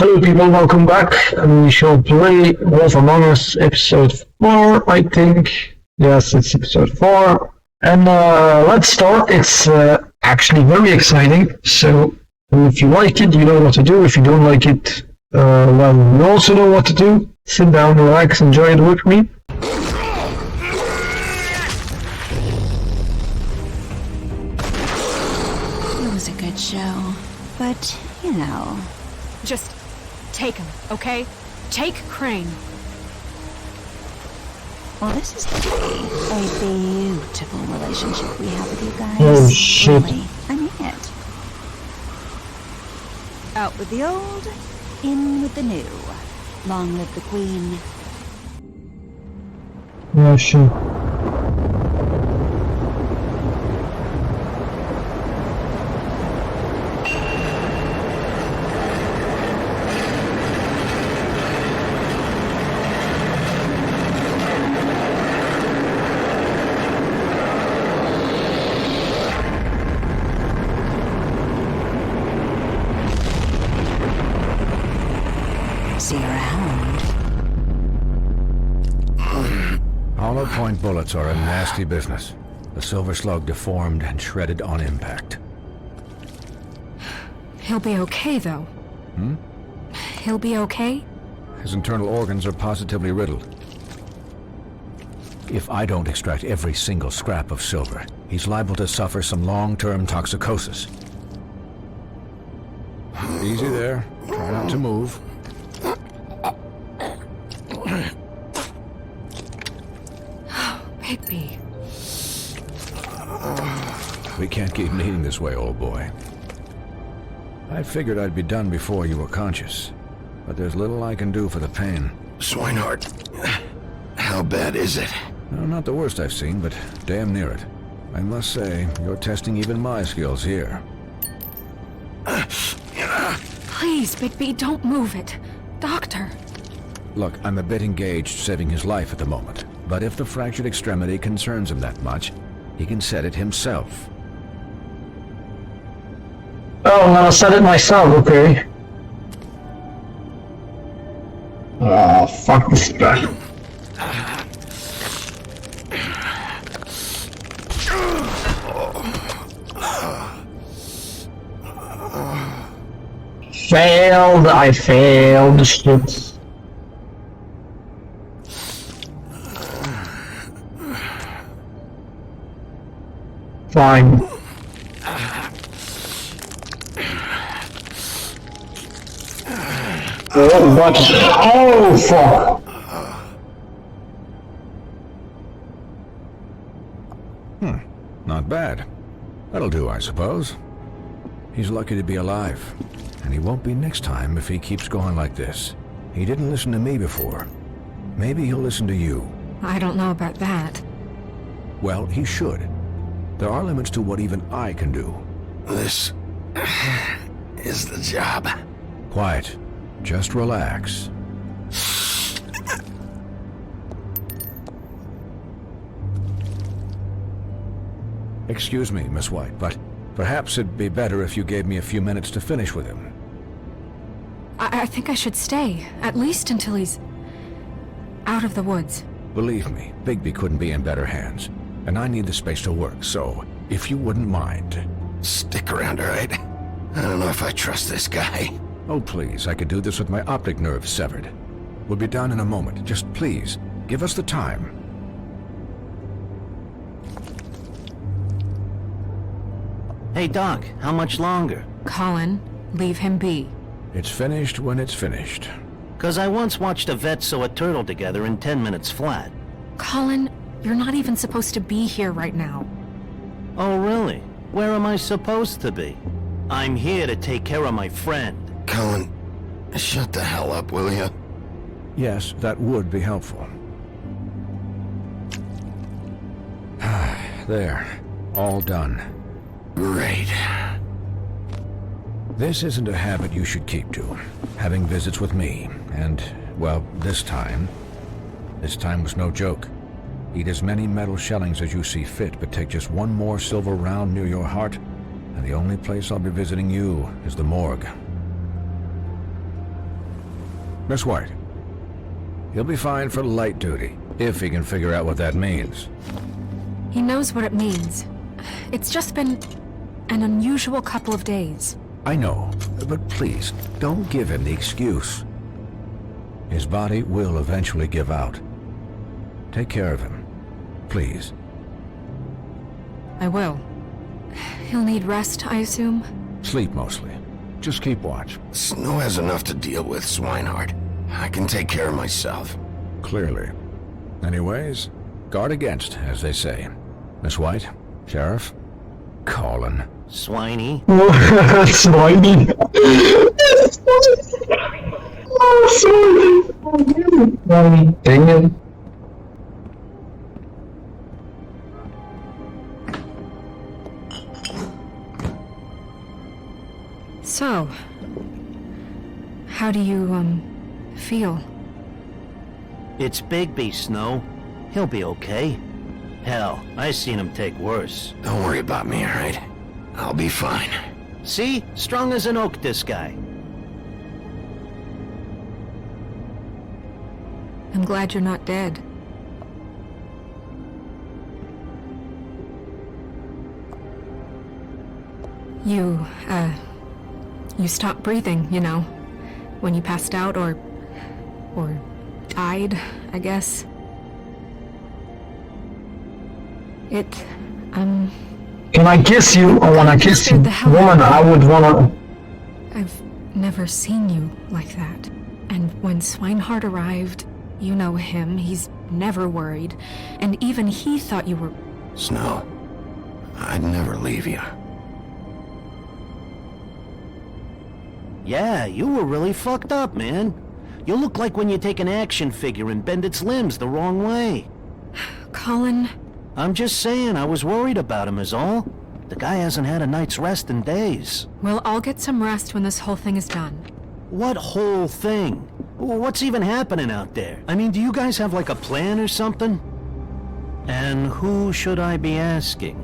Hello people, welcome back, and we shall play Wolf Among Us Episode 4, I think. Yes, it's Episode 4. And let's start. It's actually very exciting, so if you like it, you know what to do. If you don't like it, well, you also know what to do. Sit down, relax, enjoy it with me. It was a good show, but, you know... Just take him, okay? Take Crane. Well, this is to be a beautiful relationship we have with you guys. Oh, shit. Really, I mean it. Out with the old, in with the new. Long live the Queen. Yeah, sure. See you around. Hollow point bullets are a nasty business. The Silver Slug deformed and shredded on impact. He'll be okay, though. He'll be okay? His internal organs are positively riddled. If I don't extract every single scrap of silver, he's liable to suffer some long-term toxicosis. Easy there. Try not to move. Bigby. We can't keep bleeding this way, old boy. I figured I'd be done before you were conscious, but there's little I can do for the pain. Swinehart, how bad is it? No, not the worst I've seen, but damn near it. I must say, you're testing even my skills here. Please, Bigby, don't move it. Doctor. Look, I'm a bit engaged saving his life at the moment, but if the fractured extremity concerns him that much, he can set it himself. Oh, I'm gonna set it myself, okay. Oh, fuck this guy. Failed, I failed, shit. Fine. Oh, what? Oh, fuck. Not bad. That'll do, I suppose. He's lucky to be alive, and he won't be next time if he keeps going like this. He didn't listen to me before. Maybe he'll listen to you. I don't know about that. Well, he should. There are limits to what even I can do. This is the job. Quiet. Just relax. Excuse me, Miss White, but perhaps it'd be better if you gave me a few minutes to finish with him. I think I should stay, at least until he's out of the woods. Believe me, Bigby couldn't be in better hands, and I need the space to work, so if you wouldn't mind. Stick around, all right? I don't know if I trust this guy. Oh, please, I could do this with my optic nerve severed. We'll be done in a moment. Just please, give us the time. Hey, Doc, how much longer? Colin, leave him be. It's finished when it's finished. 'Cause I once watched a vet sew a turtle together in 10 minutes flat. Colin, you're not even supposed to be here right now. Oh, really? Where am I supposed to be? I'm here to take care of my friend. Colin, shut the hell up, will you? Yes, that would be helpful. There. All done. Great. This isn't a habit you should keep to. Having visits with me, and, well, this time was no joke. Eat as many metal shellings as you see fit, but take just one more silver round near your heart, and the only place I'll be visiting you is the morgue. Miss White. He'll be fine for light duty, if he can figure out what that means. He knows what it means. It's just been an unusual couple of days. I know, but please, don't give him the excuse. His body will eventually give out. Take care of him, please. I will. He'll need rest, I assume? Sleep mostly. Just keep watch. Snow has enough to deal with, Swinehart. I can take care of myself. Clearly. Anyways, guard against, as they say. Miss White, Sheriff, Colin. Swiney. Swiney. Oh, sorry. Dang it. So, how do you, feel? It's Bigby, Snow. He'll be okay. Hell, I seen him take worse. Don't worry about me, alright? I'll be fine. See? Strong as an oak, this guy. I'm glad you're not dead. You stopped breathing, you know, when you passed out or died, I guess. Can I kiss you? I wanna kiss you. Scared the hell Woman, out I of me. would wanna... I've never seen you like that. And when Swinehart arrived, you know him, he's never worried. And even he thought you were... Snow, I'd never leave you. Yeah, you were really fucked up, man. You look like when you take an action figure and bend its limbs the wrong way. Colin... I'm just saying, I was worried about him is all. The guy hasn't had a night's rest in days. Well, I'll get some rest when this whole thing is done. What whole thing? What's even happening out there? I mean, do you guys have like a plan or something? And who should I be asking?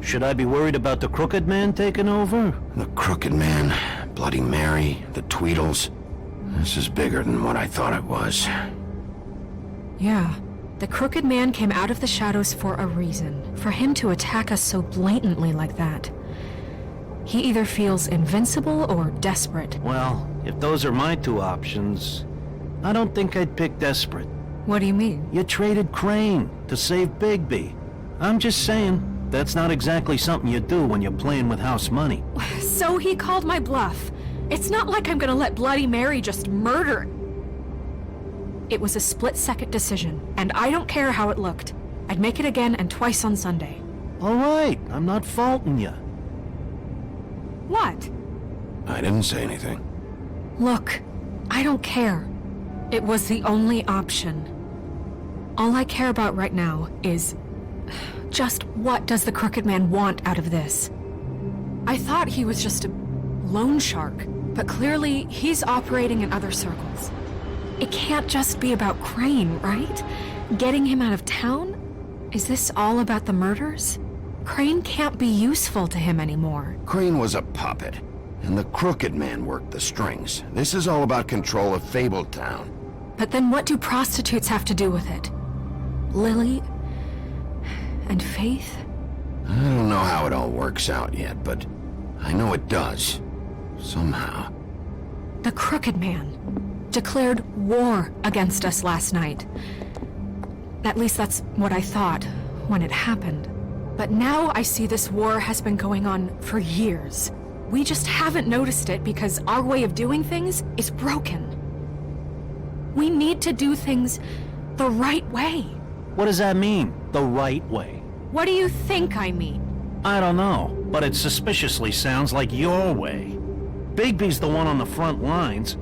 Should I be worried about the Crooked Man taking over? The Crooked Man, Bloody Mary, the Tweedles. This is bigger than what I thought it was. Yeah. The Crooked Man came out of the shadows for a reason. For him to attack us so blatantly like that. He either feels invincible or desperate. Well, if those are my two options, I don't think I'd pick desperate. What do you mean? You traded Crane to save Bigby. I'm just saying, that's not exactly something you do when you're playing with house money. So he called my bluff. It's not like I'm gonna let Bloody Mary just murder... It was a split-second decision, and I don't care how it looked. I'd make it again and twice on Sunday. All right, I'm not faulting you. What? I didn't say anything. Look, I don't care. It was the only option. All I care about right now is... just what does the Crooked Man want out of this? I thought he was just a loan shark, but clearly he's operating in other circles. It can't just be about Crane, right? Getting him out of town? Is this all about the murders? Crane can't be useful to him anymore. Crane was a puppet, and the Crooked Man worked the strings. This is all about control of Fabletown. But then what do prostitutes have to do with it? Lily? And Faith? I don't know how it all works out yet, but I know it does. Somehow. The Crooked Man declared war against us last night. At least that's what I thought when it happened. But now I see this war has been going on for years. We just haven't noticed it because our way of doing things is broken. We need to do things the right way. What does that mean, the right way? What do you think I mean? I don't know, but it suspiciously sounds like your way. Bigby's the one on the front lines.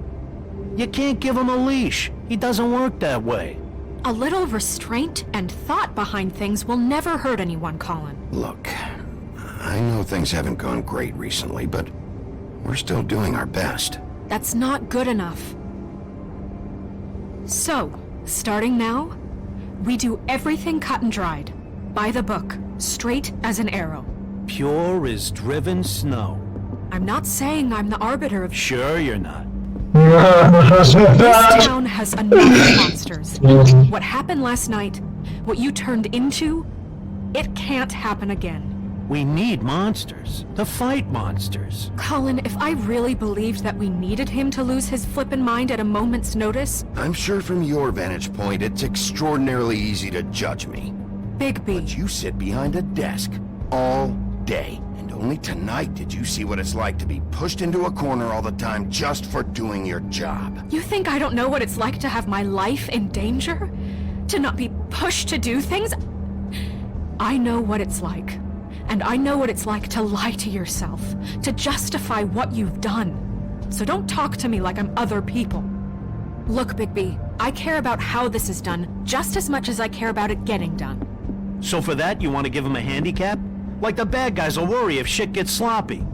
You can't give him a leash. He doesn't work that way. A little restraint and thought behind things will never hurt anyone, Colin. Look, I know things haven't gone great recently, but we're still doing our best. That's not good enough. So, starting now, we do everything cut and dried. By the book, straight as an arrow. Pure as driven snow. I'm not saying I'm the arbiter of... Sure you're not. This town has enough monsters. What happened last night, what you turned into, it can't happen again. We need monsters. To fight monsters. Colin, if I really believed that we needed him to lose his flippin' mind at a moment's notice, I'm sure from your vantage point, it's extraordinarily easy to judge me. Bigby. But you sit behind a desk all day. And only tonight did you see what it's like to be pushed into a corner all the time just for doing your job. You think I don't know what it's like to have my life in danger? To not be pushed to do things? I know what it's like. And I know what it's like to lie to yourself, to justify what you've done. So don't talk to me like I'm other people. Look, Bigby, I care about how this is done just as much as I care about it getting done. So for that, you want to give him a handicap? Like the bad guys will worry if shit gets sloppy.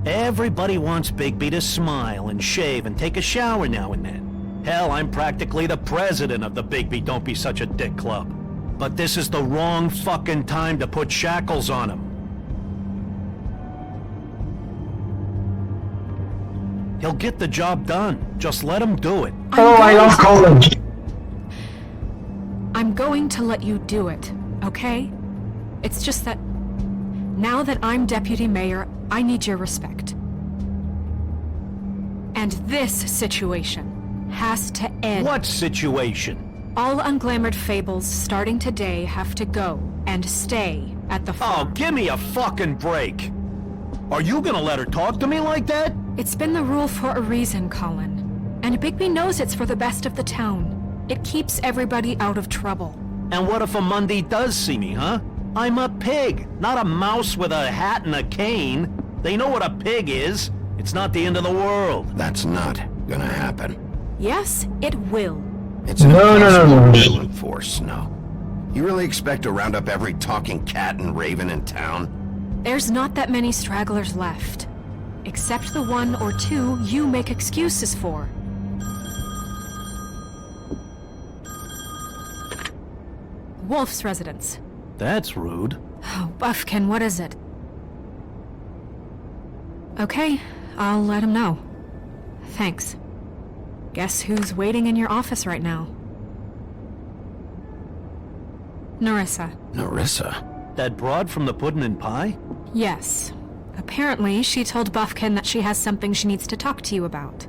Everybody wants Bigby to smile and shave and take a shower now and then. Hell, I'm practically the president of the Bigby Don't Be Such a Dick Club. But this is the wrong fucking time to put shackles on him. He'll get the job done. Just let him do it. I love Colin. I'm going to let you do it, okay? It's just that now that I'm deputy mayor, I need your respect. And this situation has to end. What situation? All unglamored fables starting today have to go and stay at the Oh, farm. give me a fucking break. Are you gonna let her talk to me like that? It's been the rule for a reason, Colin. And Bigby knows it's for the best of the town. It keeps everybody out of trouble. And what if a Monday does see me, huh? I'm a pig, not a mouse with a hat and a cane. They know what a pig is. It's not the end of the world. That's not gonna happen. Yes, it will. It's an No. impossible to enforce, Snow. You really expect to round up every talking cat and raven in town? There's not that many stragglers left. Except the one or two you make excuses for. Wolf's residence. That's rude. Oh, Buffkin, what is it? Okay, I'll let him know. Thanks. Guess who's waiting in your office right now? Nerissa. Nerissa? That broad from the Puddin' and Pie? Yes. Apparently, she told Buffkin that she has something she needs to talk to you about.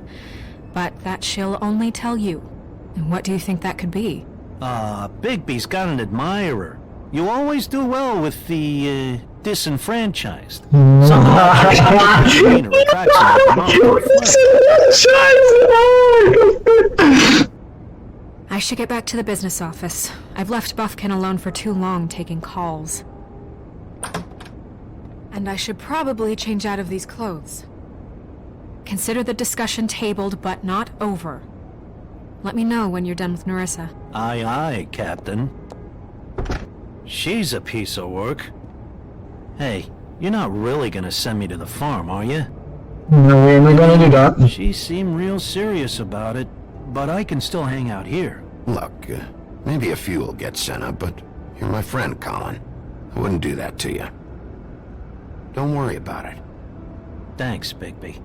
But that she'll only tell you. And what do you think that could be? Bigby's got an admirer. You always do well with the, disenfranchised. Somehow, attracts I should get back to the business office. I've left Buffkin alone for too long taking calls. And I should probably change out of these clothes. Consider the discussion tabled, but not over. Let me know when you're done with Nerissa. Aye, aye, Captain. She's a piece of work. Hey, you're not really gonna send me to the farm, are you? No, we're not gonna do that. She seemed real serious about it, but I can still hang out here. Look, maybe a few will get sent up, but you're my friend, Colin. I wouldn't do that to you. Don't worry about it. Thanks, Bigby.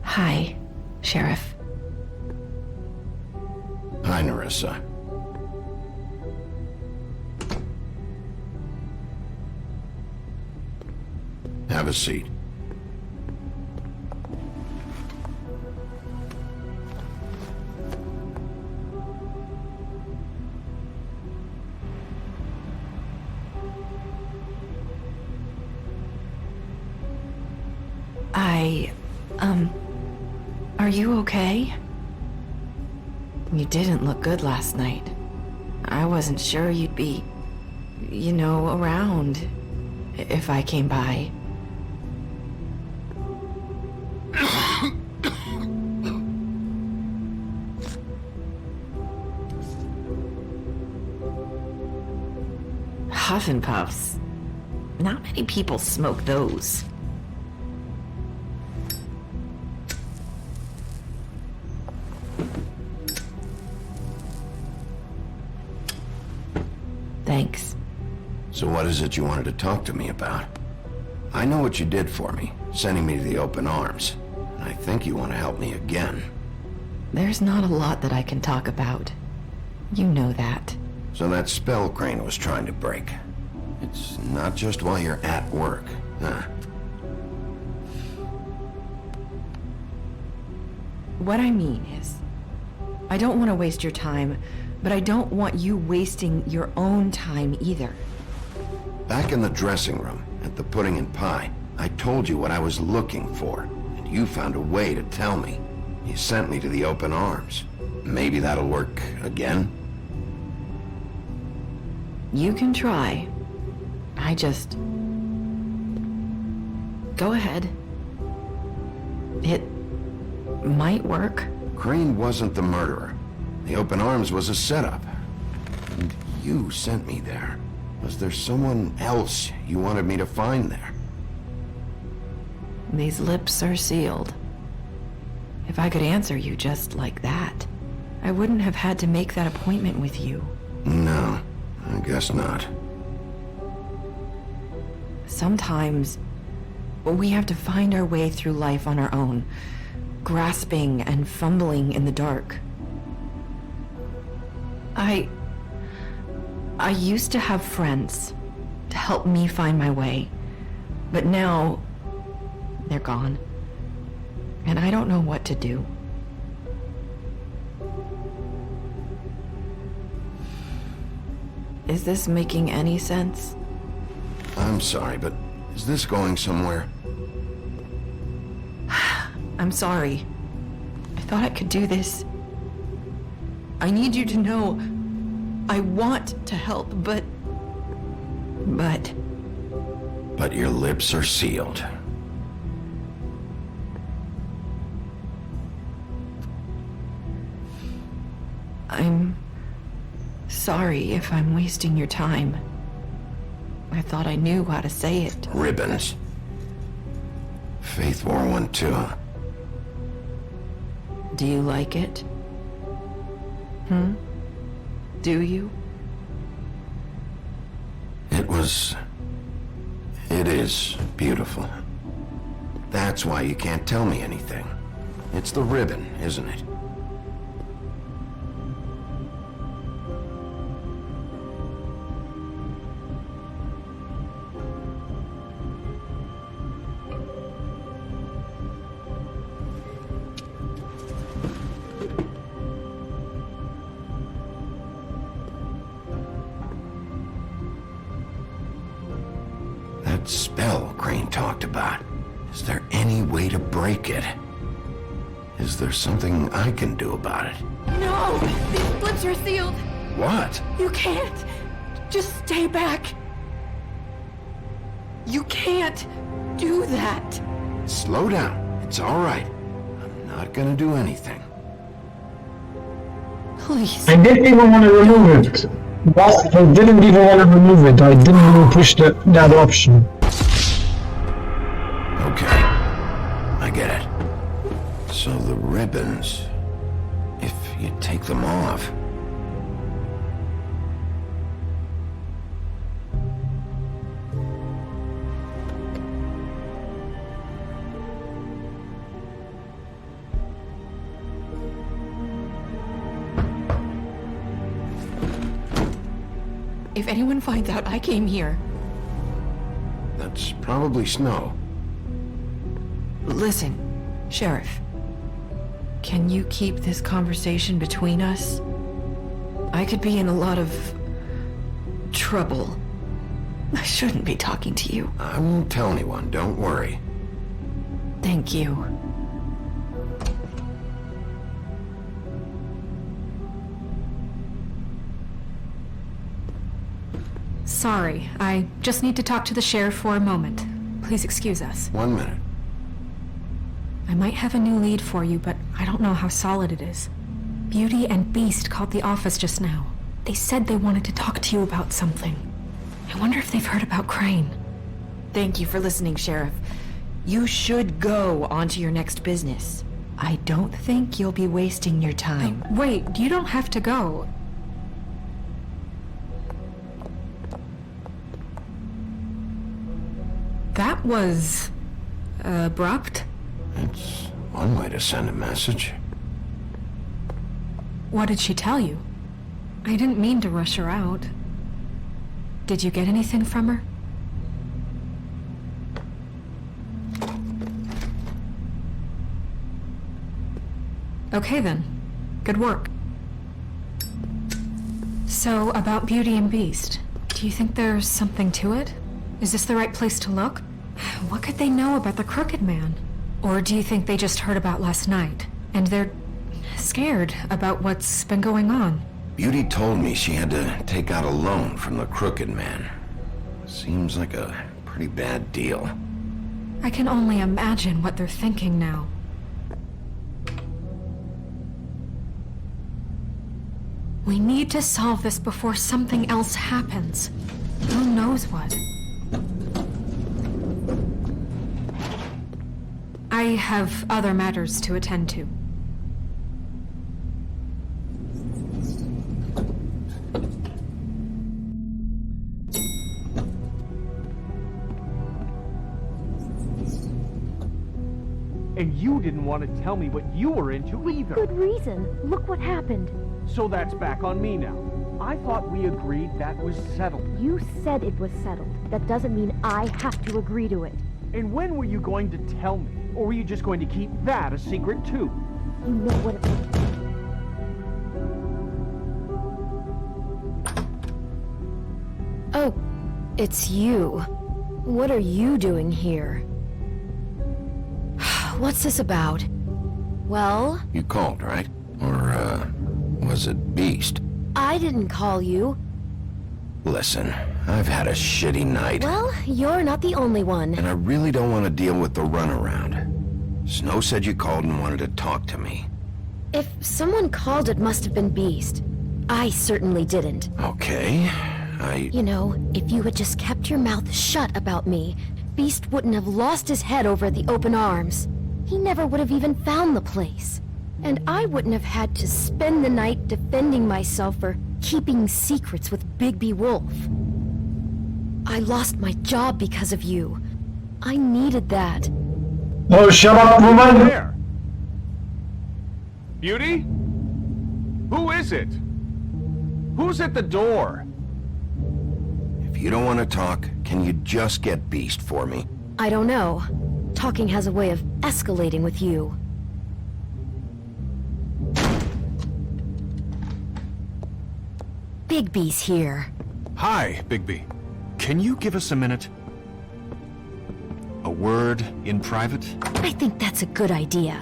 Hi, Sheriff. Hi, Nerissa. Have a seat. Are you okay? You didn't look good last night. I wasn't sure you'd be, around if I came by. Huff and Puffs. Not many people smoke those. Thanks. So what is it you wanted to talk to me about? I know what you did for me, sending me to the open arms. And I think you want to help me again. There's not a lot that I can talk about. You know that. So that spell Crane was trying to break. It's not just while you're at work, huh? What I mean is, I don't want to waste your time, but I don't want you wasting your own time either. Back in the dressing room, at the pudding and pie, I told you what I was looking for, and you found a way to tell me. You sent me to the open arms. Maybe that'll work again? You can try. I just... Go ahead. It might work. Crane wasn't the murderer. The open arms was a setup. And you sent me there. Was there someone else you wanted me to find there? These lips are sealed. If I could answer you just like that, I wouldn't have had to make that appointment with you. No, I guess not. Sometimes, we have to find our way through life on our own, grasping and fumbling in the dark. I used to have friends to help me find my way, but now they're gone, and I don't know what to do. Is this making any sense? I'm sorry, but is this going somewhere? I'm sorry. I thought I could do this. I need you to know I want to help, but... But your lips are sealed. I'm sorry if I'm wasting your time. I thought I knew how to say it. Ribbons. Faith wore one too. Do you like it? Do you? It is beautiful. That's why you can't tell me anything. It's the ribbon, isn't it? That spell Crane talked about. Is there any way to break it? Is there something I can do about it? No! These lips are sealed! What? You can't! Just stay back! You can't do that! Slow down. It's all right. I'm not gonna do anything. Please. I didn't even want to remove it. But I didn't even want to remove it. I didn't even push that option. Okay. I get it. So the ribbons... If you take them off... If anyone finds out I came here... That's probably snow. Listen, Sheriff. Can you keep this conversation between us? I could be in a lot of... trouble. I shouldn't be talking to you. I won't tell anyone, don't worry. Thank you. Sorry, I just need to talk to the sheriff for a moment. Please excuse us. 1 minute. I might have a new lead for you, but I don't know how solid it is. Beauty and Beast called the office just now. They said they wanted to talk to you about something. I wonder if they've heard about Crane. Thank you for listening, Sheriff. You should go on to your next business. I don't think you'll be wasting your time. Wait, you don't have to go. That was... abrupt. It's one way to send a message. What did she tell you? I didn't mean to rush her out. Did you get anything from her? Okay then. Good work. So, about Beauty and Beast, do you think there's something to it? Is this the right place to look? What could they know about the Crooked Man? Or do you think they just heard about last night, and they're scared about what's been going on? Beauty told me she had to take out a loan from the Crooked Man. Seems like a pretty bad deal. I can only imagine what they're thinking now. We need to solve this before something else happens. Who knows what? I have other matters to attend to. And you didn't want to tell me what you were into either. Good reason. Look what happened. So that's back on me now. I thought we agreed that was settled. You said it was settled. That doesn't mean I have to agree to it. And when were you going to tell me? Or were you just going to keep that a secret too? You know what it was. Oh, it's you. What are you doing here? What's this about? Well, You called, right? Or, was it Beast? I didn't call you. Listen, I've had a shitty night. Well, you're not the only one. And I really don't want to deal with the runaround. Snow said you called and wanted to talk to me. If someone called, it must have been Beast. I certainly didn't. Okay, You know, if you had just kept your mouth shut about me, Beast wouldn't have lost his head over at the open arms. He never would have even found the place. And I wouldn't have had to spend the night defending myself for keeping secrets with Bigby Wolf. I lost my job because of you. I needed that. Oh, shut up, woman! There! Beauty? Who is it? Who's at the door? if you don't want to talk, can you just get Beast for me? I don't know. Talking has a way of escalating with you. Bigby's here. Hi, Bigby. Can you give us a minute? A word in private? I think that's a good idea.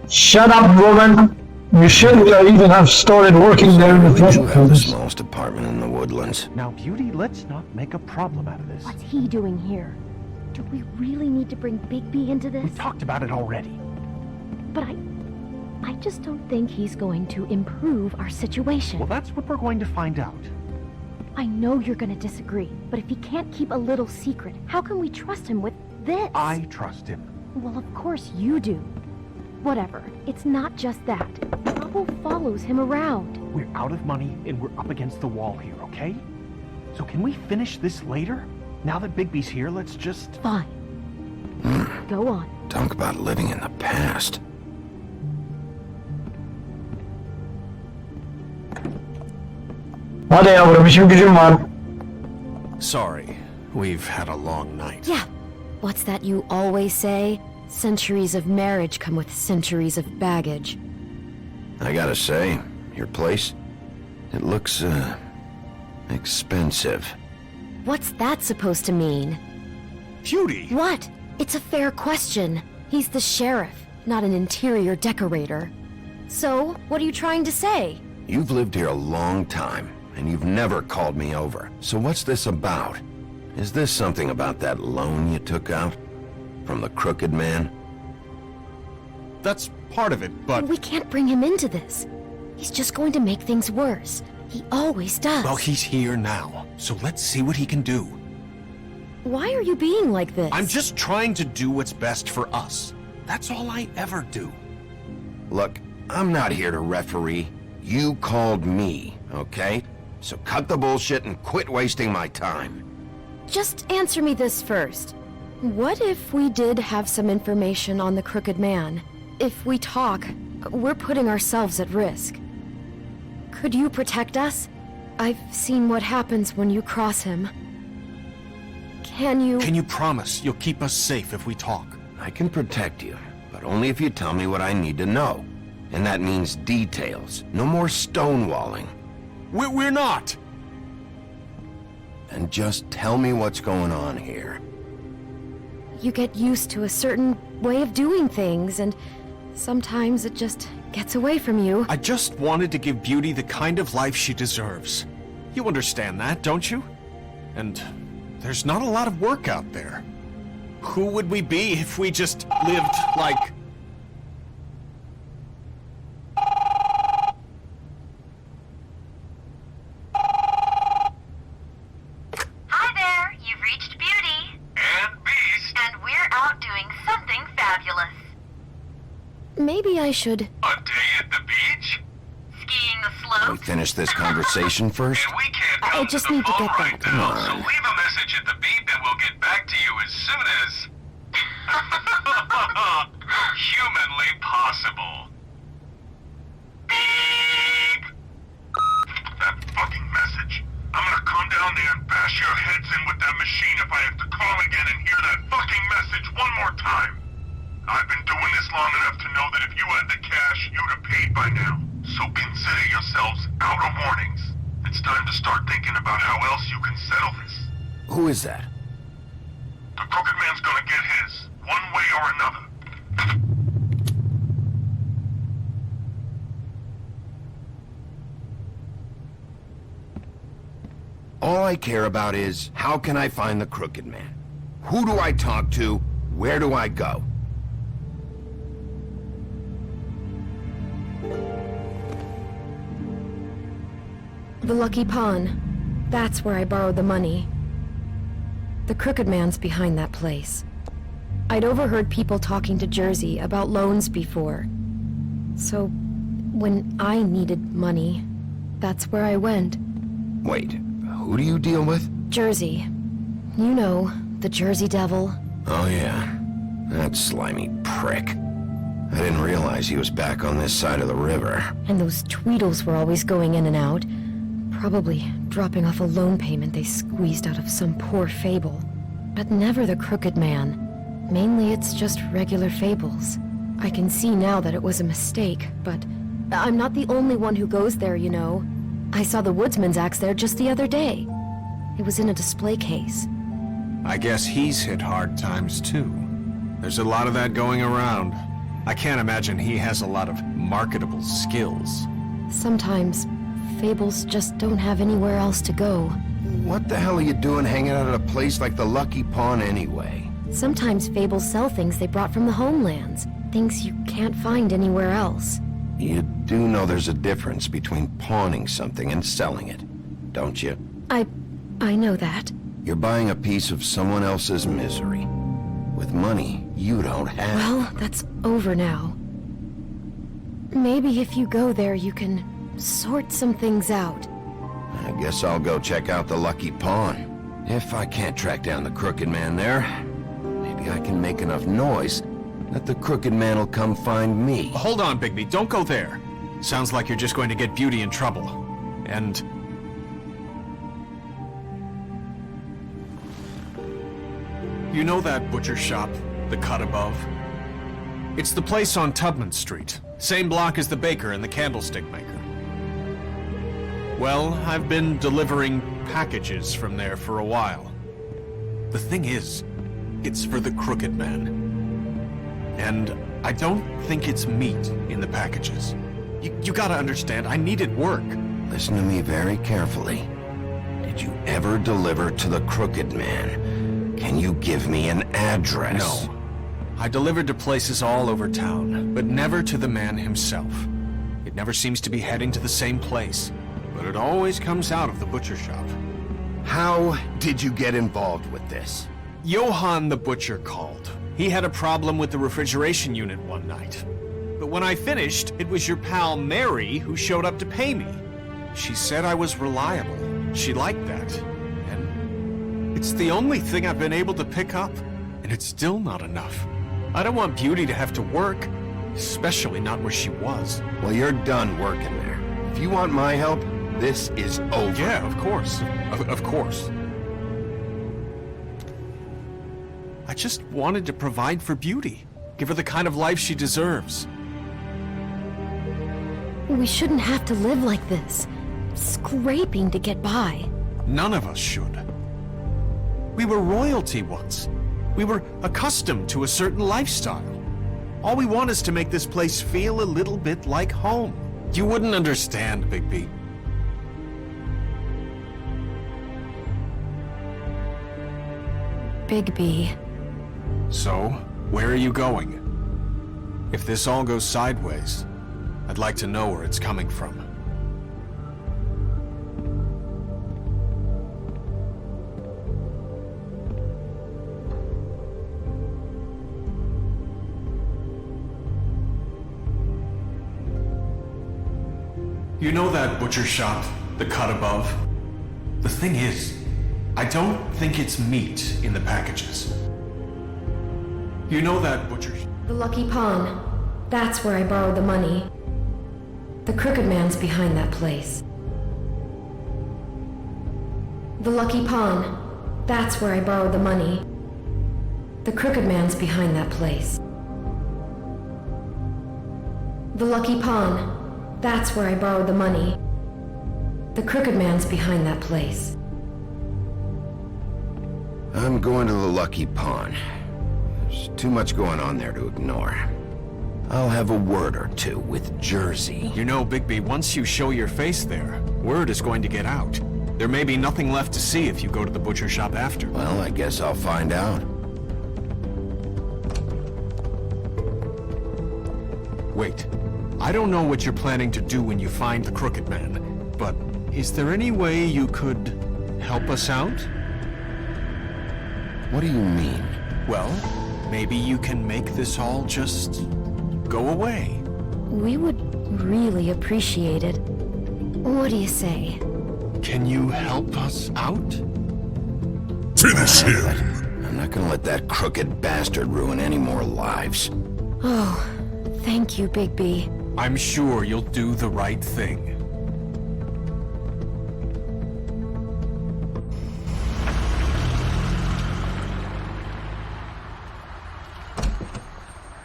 Shut up, woman! You should even have started working there in the Really first do have the place. smallest apartment in the woodlands. Now, Beauty, let's not make a problem out of this. What's he doing here? Do we really need to bring Bigby into We this? talked about it already. But I just don't think he's going to improve our situation. Well, that's what we're going to find out. I know you're gonna disagree, but if he can't keep a little secret, how can we trust him with this? I trust him. Well, of course you do. Whatever. It's not just that. Trouble follows him around. We're out of money and we're up against the wall here, okay? So can we finish this later? Now that Bigby's here, let's just... Fine. Go on. Talk about living in the past. Hadi yavrum, işim gücüm var. Sorry, we've had a long night. Yeah. What's that you always say? Centuries of marriage come with centuries of baggage. I gotta say, your place, it looks, expensive. What's that supposed to mean? Beauty! What? It's a fair question. He's the sheriff, not an interior decorator. So, what are you trying to say? You've lived here a long time, and you've never called me over. So what's this about? Is this something about that loan you took out? From the Crooked Man? That's part of it, but... We can't bring him into this. He's just going to make things worse. He always does. Well, he's here now, so let's see what he can do. Why are you being like this? I'm just trying to do what's best for us. That's all I ever do. Look, I'm not here to referee. You called me, okay? So cut the bullshit and quit wasting my time. Just answer me this first. What if we did have some information on the Crooked Man? If we talk, we're putting ourselves at risk. Could you protect us? I've seen what happens when you cross him. Can you promise you'll keep us safe if we talk? I can protect you, but only if you tell me what I need to know. And that means details. No more stonewalling. We're not! And just tell me what's going on here. You get used to a certain way of doing things, and sometimes it just gets away from you. I just wanted to give Beauty the kind of life she deserves. You understand that, don't you? And there's not a lot of work out there. Who would we be if we just lived like... Hi there, you've reached Beauty. And Beast. And we're out doing something fabulous. Maybe I should... A day at the beach? Skiing the slopes? Can we finish this conversation first? And we can't I come just to the need to phone get right that. now, so leave a message at the beep and we'll get back to you as soon as... humanly possible. Beep! That fucking message. I'm gonna come down there and bash your heads in with that machine if I have to call again and hear that fucking message one more time. I've been doing this long enough to know that if you had the cash, you'd have paid by now. So consider yourselves out of warnings. It's time to start thinking about how else you can settle this. Who is that? The Crooked Man's gonna get his, one way or another. All I care about is, how can I find the Crooked Man? Who do I talk to? Where do I go? The Lucky Pawn. That's where I borrowed the money. The Crooked Man's behind that place. I'd overheard people talking to Jersey about loans before. So, when I needed money, that's where I went. Wait, who do you deal with? Jersey. You know, the Jersey Devil. Oh yeah, that slimy prick. I didn't realize he was back on this side of the river. And those Tweedles were always going in and out. Probably dropping off a loan payment they squeezed out of some poor fable. But never the Crooked Man. Mainly it's just regular fables. I can see now that it was a mistake, but I'm not the only one who goes there, you know. I saw the Woodsman's axe there just the other day. It was in a display case. I guess he's hit hard times too. There's a lot of that going around. I can't imagine he has a lot of marketable skills. Sometimes, fables just don't have anywhere else to go. What the hell are you doing hanging out at a place like the Lucky Pawn anyway? Sometimes fables sell things they brought from the homelands. Things you can't find anywhere else. You do know there's a difference between pawning something and selling it, don't you? I know that. You're buying a piece of someone else's misery. With money you don't have. Well, that's over now. Maybe if you go there you can sort some things out. I guess I'll go check out the Lucky Pawn. If I can't track down the Crooked Man there, maybe I can make enough noise that the Crooked Man will come find me. Hold on, Bigby, don't go there. Sounds like you're just going to get Beauty in trouble. And... you know that butcher shop, the cut above? It's the place on Tubman Street. Same block as the baker and the candlestick maker. Well, I've been delivering packages from there for a while. The thing is, it's for the Crooked Man. And I don't think it's meat in the packages. You gotta understand, I needed work. Listen to me very carefully. Did you ever deliver to the Crooked Man? Can you give me an address? No. I delivered to places all over town, but never to the man himself. It never seems to be heading to the same place. but it always comes out of the butcher shop. How did you get involved with this? Johann the butcher called. He had a problem with the refrigeration unit one night. But when I finished, it was your pal Mary who showed up to pay me. She said I was reliable. She liked that. And it's the only thing I've been able to pick up, and it's still not enough. I don't want Beauty to have to work, especially not where she was. Well, you're done working there. If you want my help, this is over. Yeah, of course. Of course. I just wanted to provide for Beauty. Give her the kind of life she deserves. We shouldn't have to live like this, scraping to get by. None of us should. We were royalty once. We were accustomed to a certain lifestyle. All we want is to make this place feel a little bit like home. You wouldn't understand, Bigby. Bigby. So, where are you going? If this all goes sideways, I'd like to know where it's coming from. You know that butcher shop, the cut above? The thing is, I don't think it's meat in the packages. You know that butcher... The Lucky Pawn. That's where I borrowed the money. The Crooked Man's behind that place. The Lucky Pawn. That's where I borrowed the money. The Crooked Man's behind that place. The Lucky Pawn. That's where I borrowed the money. The Crooked Man's behind that place. I'm going to the Lucky Pawn. There's too much going on there to ignore. I'll have a word or two with Jersey. You know, Bigby, once you show your face there, word is going to get out. There may be nothing left to see if you go to the butcher shop after. Well, I guess I'll find out. Wait. I don't know what you're planning to do when you find the Crooked Man, but is there any way you could help us out? What do you mean? Well, maybe you can make this all just go away. We would really appreciate it. What do you say? Can you help us out? Finish him! I'm not gonna let that crooked bastard ruin any more lives. Oh, thank you, Bigby. I'm sure you'll do the right thing.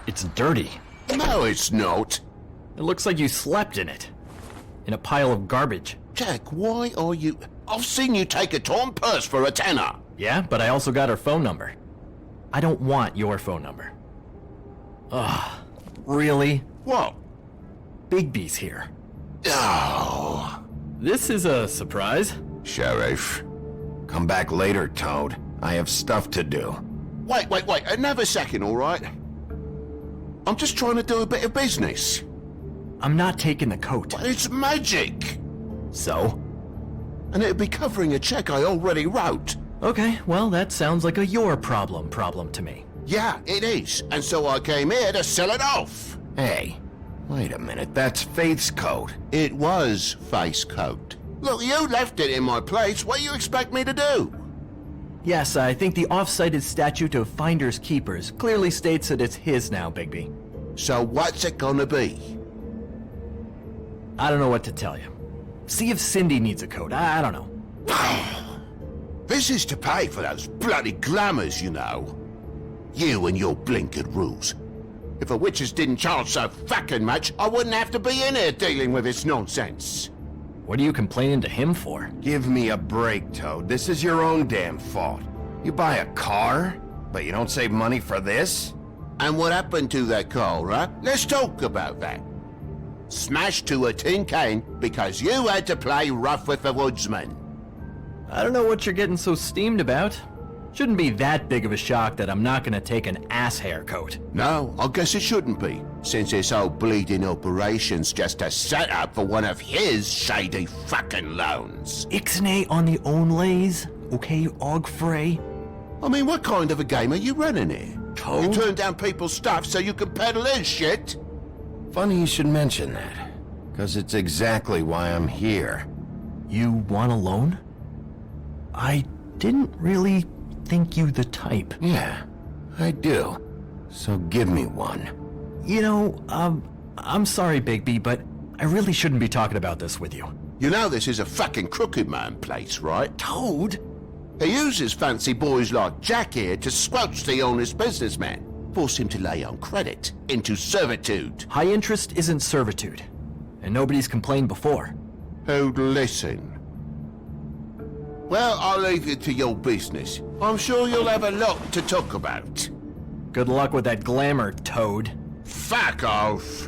It's dirty. No, it's not. It looks like you slept in it. In a pile of garbage. Jack, why are you... I've seen you take a torn purse for a tenner. Yeah, but I also got her phone number. I don't want your phone number. Ugh, really? What? Bigby's here. Oh. This is a surprise. Sheriff. Come back later, Toad. I have stuff to do. Wait, another second, all right? I'm just trying to do a bit of business. I'm not taking the coat. But it's magic. So? And it'd be covering a check I already wrote. Okay, well, that sounds like a your problem to me. Yeah, it is. And so I came here to sell it off. Hey, wait a minute. That's Faith's coat. It was Faith's coat. Look, you left it in my place. What do you expect me to do? Yes, I think the off-cited statute of Finders Keepers clearly states that it's his now, Bigby. So what's it gonna be? I don't know what to tell you. See if Cindy needs a coat. I don't know. This is to pay for those bloody glamours, you know. You and your blinkered rules. If the witches didn't charge so fucking much, I wouldn't have to be in here dealing with this nonsense. What are you complaining to him for? Give me a break, Toad. This is your own damn fault. You buy a car, but you don't save money for this? And what happened to that car, huh? Let's talk about that. Smashed to a tin can because you had to play rough with the woodsman. I don't know what you're getting so steamed about. Shouldn't be that big of a shock that I'm not gonna take an ass haircoat. No, I guess it shouldn't be, since this whole bleeding operation's just a setup for one of his shady fucking loans. Ixnay on the onlays, okay, Ogfrey? I mean, what kind of a game are you running here? You turn down people's stuff so you can peddle his shit? Funny you should mention that, because it's exactly why I'm here. You want a loan? I didn't really think you the type. Yeah, I do. So give me one. You know, I'm sorry, Bigby, but I really shouldn't be talking about this with you. You know this is a fucking crooked man place, right? Toad? He uses fancy boys like Jack here to squelch the honest businessman. Force him to lay on credit into servitude. High interest isn't servitude, and nobody's complained before. Who'd listen? Well, I'll leave it to your business. I'm sure you'll have a lot to talk about. Good luck with that glamour, Toad. Fuck off!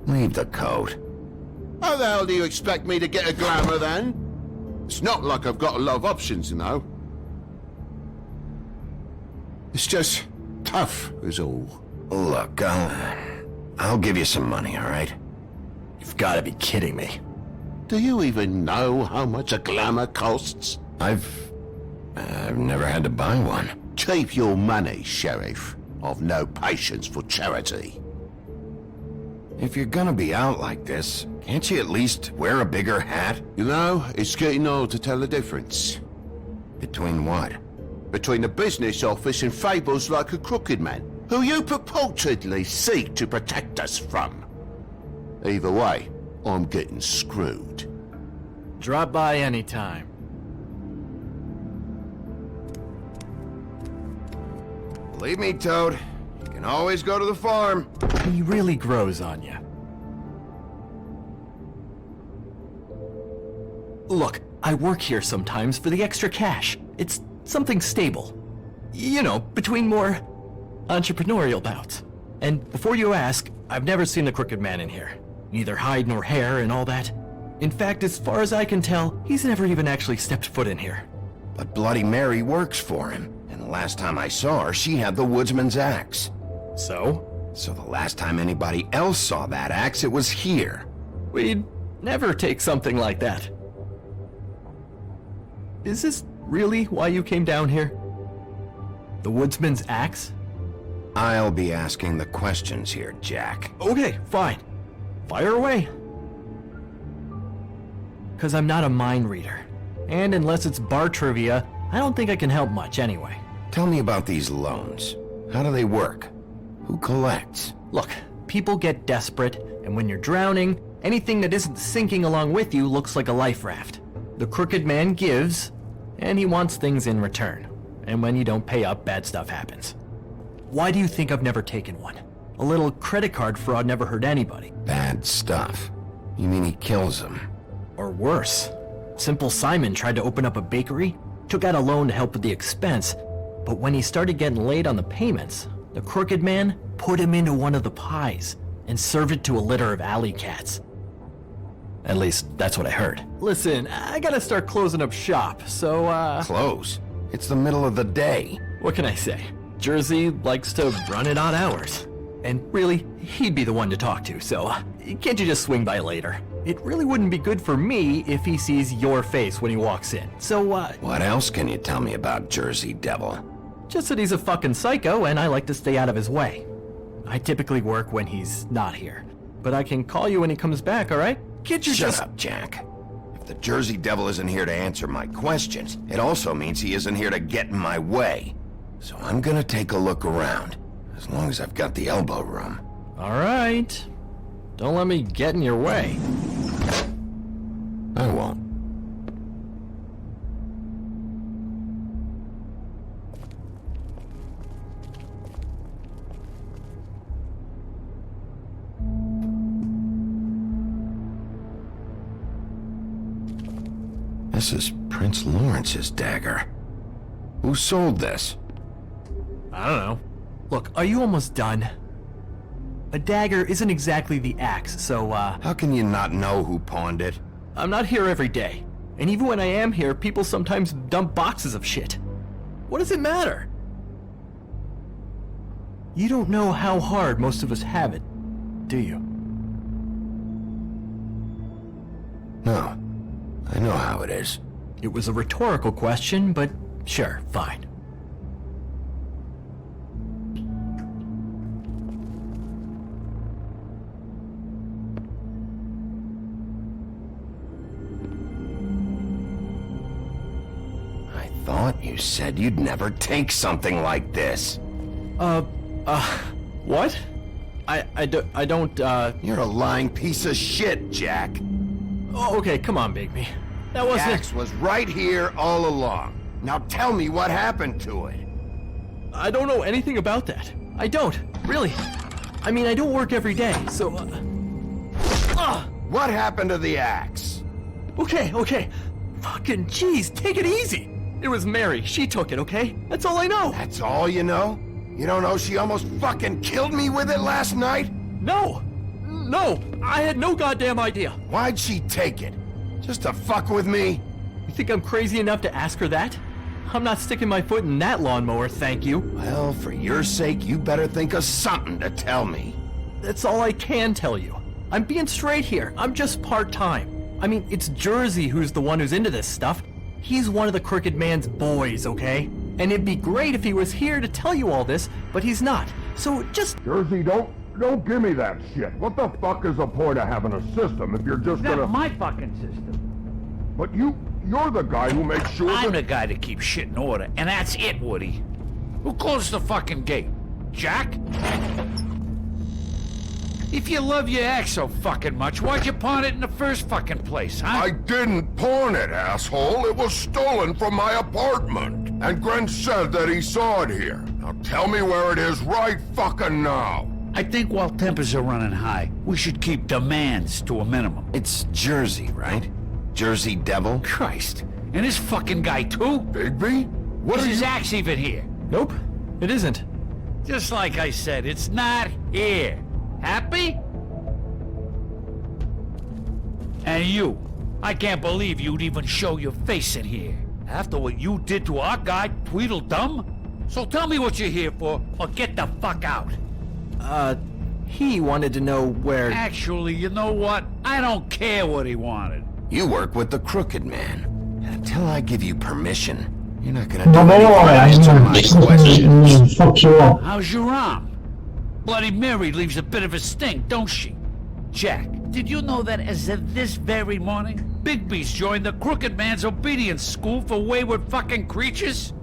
Leave the coat. How the hell do you expect me to get a glamour then? It's not like I've got a lot of options, you know. It's just tough, is all. Look, I'll give you some money, all right? You've got to be kidding me. Do you even know how much a glamour costs? I've never had to buy one. Keep your money, Sheriff. I've no patience for charity. If you're gonna be out like this, can't you at least wear a bigger hat? You know, it's getting old to tell the difference. Between what? Between the business office and fables like a crooked man, who you purportedly seek to protect us from. Either way, I'm getting screwed. Drop by anytime. Believe me, Toad, you can always go to the farm. He really grows on you. Look, I work here sometimes for the extra cash. It's something stable. You know, between more entrepreneurial bouts. And before you ask, I've never seen the crooked man in here. Neither hide nor hair and all that. In fact, as far as I can tell, he's never even actually stepped foot in here. But Bloody Mary works for him, and the last time I saw her, she had the woodsman's axe. So? So the last time anybody else saw that axe, it was here. We'd never take something like that. Is this really why you came down here? The woodsman's axe? I'll be asking the questions here, Jack. Okay, fine. Fire away. 'Cause I'm not a mind reader. And unless it's bar trivia, I don't think I can help much anyway. Tell me about these loans. How do they work? Who collects? Look, people get desperate, and when you're drowning, anything that isn't sinking along with you looks like a life raft. The crooked man gives, and he wants things in return. And when you don't pay up, bad stuff happens. Why do you think I've never taken one? A little credit card fraud never hurt anybody. Bad stuff. You mean he kills them? Or worse. Simple Simon tried to open up a bakery, took out a loan to help with the expense, but when he started getting late on the payments, the crooked man put him into one of the pies and served it to a litter of alley cats. At least, that's what I heard. Listen, I gotta start closing up shop, so Close? It's the middle of the day. what can I say? Jersey likes to run at odd hours. And really, he'd be the one to talk to, so can't you just swing by later? It really wouldn't be good for me if he sees your face when he walks in. So, What else can you tell me about Jersey Devil? just that he's a fucking psycho and I like to stay out of his way. I typically work when he's not here, but I can call you when he comes back, alright? Can't you Shut up, Jack. If the Jersey Devil isn't here to answer my questions, it also means he isn't here to get in my way. So I'm gonna take a look around, as long as I've got the elbow room. Alright. Don't let me get in your way. I won't. This is Prince Lawrence's dagger. Who sold this? I don't know. Look, are you almost done? A dagger isn't exactly the axe, so, How can you not know who pawned it? I'm not here every day. And even when I am here, people sometimes dump boxes of shit. What does it matter? You don't know how hard most of us have it, do you? No. I know how it is. It was a rhetorical question, but sure, fine. I thought you said you'd never take something like this. What? I don't, You're a lying piece of shit, Jack. Oh, okay, come on, Bigby. That The wasn't... axe was right here all along. Now tell me what happened to it. I don't know anything about that. I don't, really. I mean, I don't work every day, so... What happened to the axe? Okay. Fucking jeez, take it easy. It was Mary. She took it, okay? That's all I know. That's all you know? You don't know she almost fucking killed me with it last night? No, I had no goddamn idea. Why'd she take it? Just to fuck with me? You think I'm crazy enough to ask her that? I'm not sticking my foot in that lawnmower, thank you. Well, for your sake, you better think of something to tell me. That's all I can tell you. I'm being straight here. I'm just part-time. I mean, it's Jersey who's the one who's into this stuff. He's one of the Crooked Man's boys, okay? And it'd be great if he was here to tell you all this, but he's not. So just... Jersey, don't give me that shit. What the fuck is the point of having a system if you're just That's gonna... my fucking system. But you're the guy who makes sure I'm that... the guy that keeps shit in order, and that's it, Woody. Who closed the fucking gate? Jack? If you love your ex so fucking much, why'd you pawn it in the first fucking place, huh? I didn't pawn it, asshole. It was stolen from my apartment. And Gren said that he saw it here. Now tell me where it is right fucking now. I think while tempers are running high, we should keep demands to a minimum. It's Jersey, right? Jersey Devil? Christ. And this fucking guy, too? Bigby? What Is are his you... axe even here? Nope, it isn't. Just like I said, it's not here. Happy? And you. I can't believe you'd even show your face in here. After what you did to our guy, Tweedledum? So tell me what you're here for, or get the fuck out. He wanted to know where... Actually, you know what? I don't care what he wanted. You work with the Crooked Man. And until I give you permission, you're not gonna No, do no, anything to my questions. fuck you up. How's your arm? Bloody Mary leaves a bit of a stink, don't she? Jack, did you know that as of this very morning, Bigby's joined the Crooked Man's obedience school for wayward fucking creatures?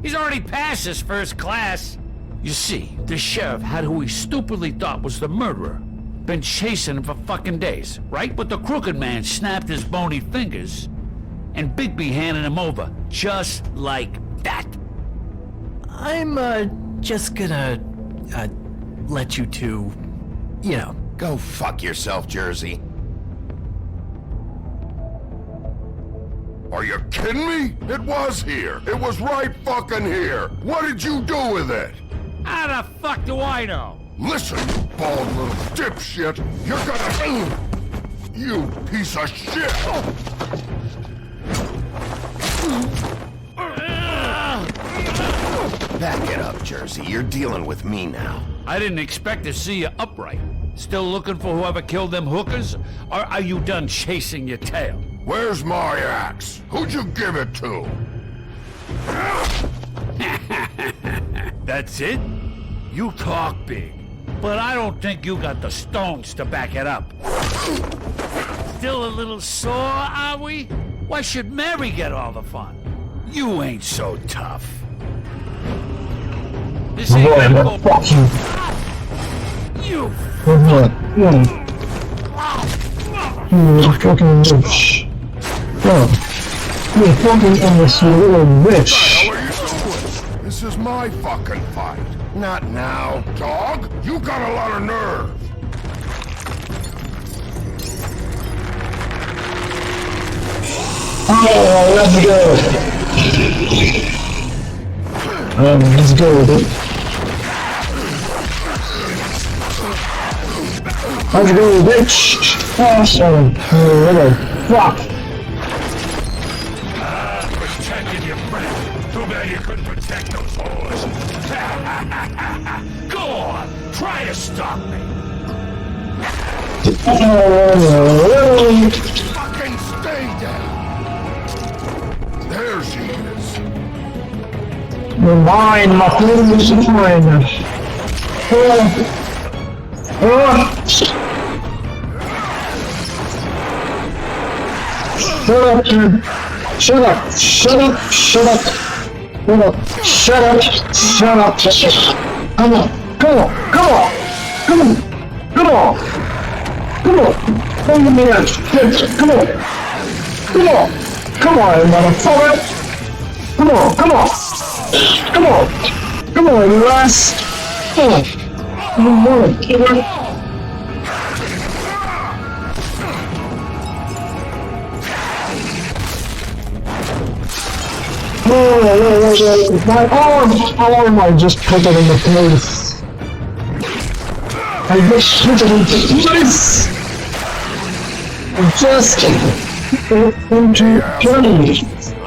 He's already passed his first class. You see, the sheriff had who he stupidly thought was the murderer. Been chasing him for fucking days, right? But the Crooked Man snapped his bony fingers, and Bigby handed him over, just like that. I'm, just gonna, let you two, you know. Go fuck yourself, Jersey. Are you kidding me? It was here. It was right fucking here. What did you do with it? How the fuck do I know? Listen, you bald little dipshit. You're gonna... You piece of shit! Back it up, Jersey. You're dealing with me now. I didn't expect to see you upright. Still looking for whoever killed them hookers? Or are you done chasing your tail? Where's my axe? Who'd you give it to? That's it? You talk big, but I don't think you got the stones to back it up. Still a little sore, are we? Why should Mary get all the fun? You ain't so tough. This ain't Boy, gonna what go... fuck you. You... You fucking bitch. Oh. You fucking endless little bitch. What the hell are you doing? This is my fucking fight. Not now. Dog, you got a lot of nerve. Oh, let's go. Let's go, dude. Let's go, bitch. Awesome. Fuck. Protecting your friend. Too bad you couldn't protect protect those whores. Go on, try to stop me. Fucking stay down. There she is. You're mine, my friend is mine. Shut up, dude. Shut up. Shut up. Shut up. Shut up. Shut up. Shut up. Come on. Come on. Come on. Come on. Come on. Come on. Come on, man. Come on. Come on. Come on, motherfucker. Come on. Come on. Come on. Come on, you ass. Come on. Come on. My arm, I just put it in the place. I just put it in the place. Just into place. I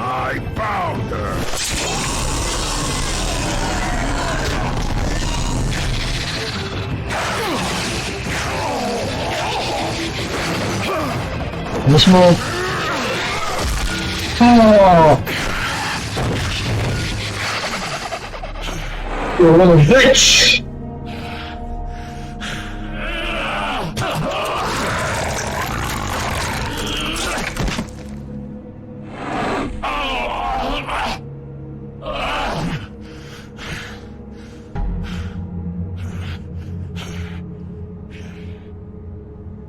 found her. This one. Oh. You little bitch!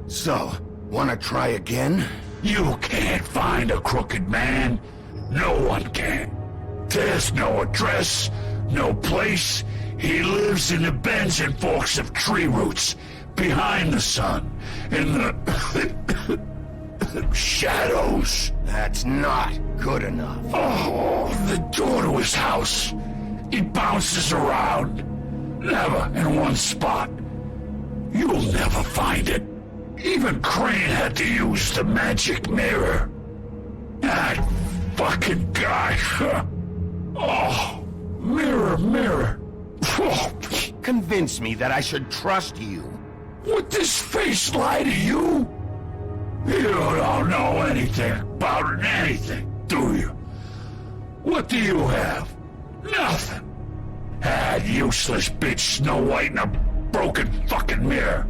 So, wanna try again? You can't find a crooked man. No one can. There's no address, no place. He lives in the bends and forks of tree roots, behind the sun, in the shadows. That's not good enough. Oh, the door to his house. He bounces around, never in one spot. You'll never find it. Even Crane had to use the magic mirror. That fucking guy. Oh, mirror, mirror. Convince me that I should trust you. Would this face lie to you? You don't know anything about anything, do you? What do you have? Nothing. That useless bitch Snow White in a broken fucking mirror.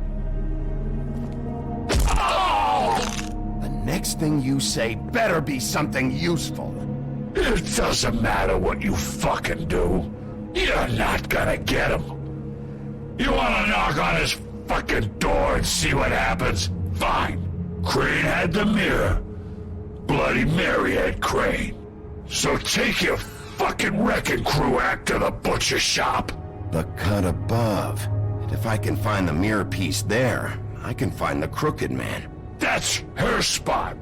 Oh! The next thing you say better be something useful. It doesn't matter what you fucking do. You're not gonna get him. You wanna knock on his fucking door and see what happens? Fine. Crane had the mirror. Bloody Mary had Crane. So take your fucking wrecking crew act to the butcher shop. The cut above. And if I can find the mirror piece there, I can find the crooked man. That's her spot.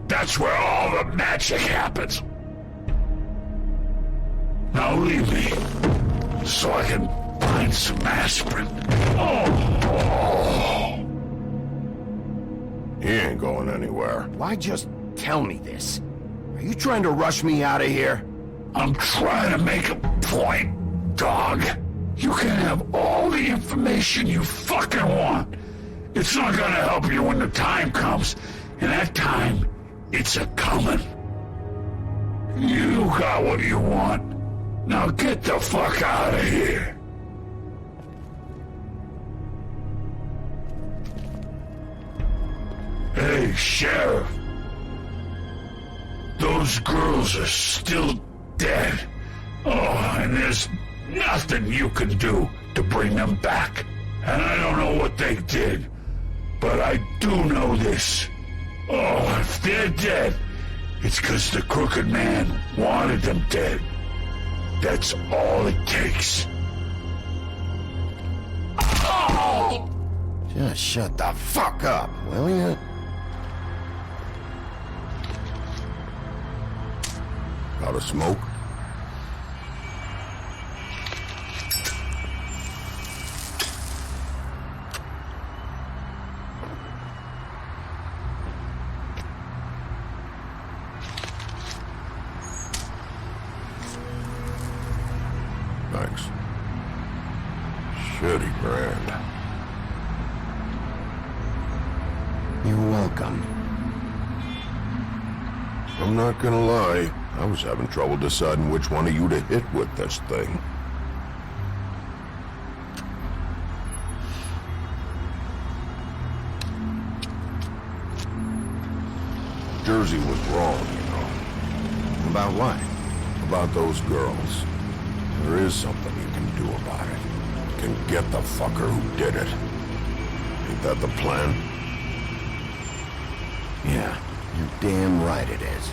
That's where all the magic happens. Now leave me, so I can find some aspirin. Oh. He ain't going anywhere. Why just tell me this? Are you trying to rush me out of here? I'm trying to make a point, dog. You can have all the information you fucking want. It's not gonna help you when the time comes, and that time, it's a-comin'. You got what you want. Now get the fuck out of here. Hey, Sheriff. Those girls are still dead. Oh, and there's nothing you can do to bring them back. And I don't know what they did, but I do know this. Oh, if they're dead, it's 'cause the Crooked Man wanted them dead. That's all it takes. Oh! Just shut the fuck up, will you? Got a smoke? You're welcome. I'm not gonna lie, I was having trouble deciding which one of you to hit with this thing. Jersey was wrong, you know. About what? About those girls. There is something you can do about it. You can get the fucker who did it. Ain't that the plan? Yeah, you're damn right it is.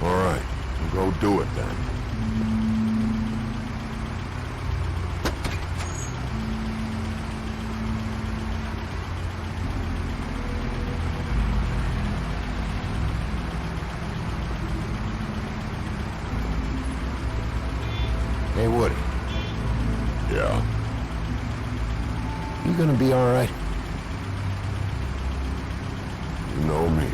All right, we'll go do it then. Hey, Woody. Yeah? You gonna be all right? You know me.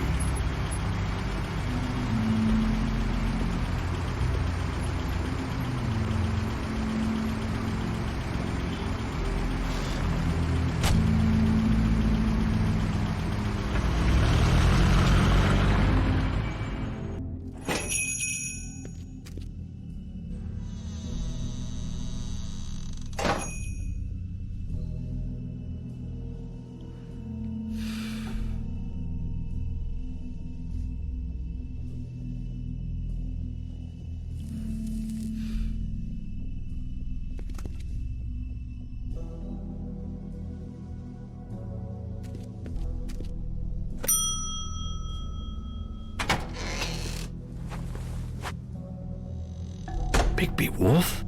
Bigby Wolf?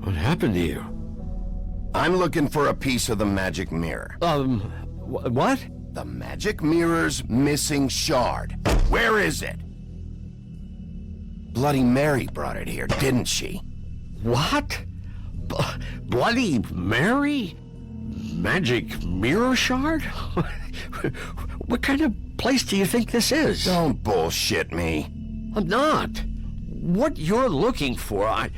What happened to you? I'm looking for a piece of the magic mirror. What? The magic mirror's missing shard. Where is it? Bloody Mary brought it here, didn't she? What? Bloody Mary? Magic mirror shard? What kind of place do you think this is? Don't bullshit me. I'm not. What you're looking for, I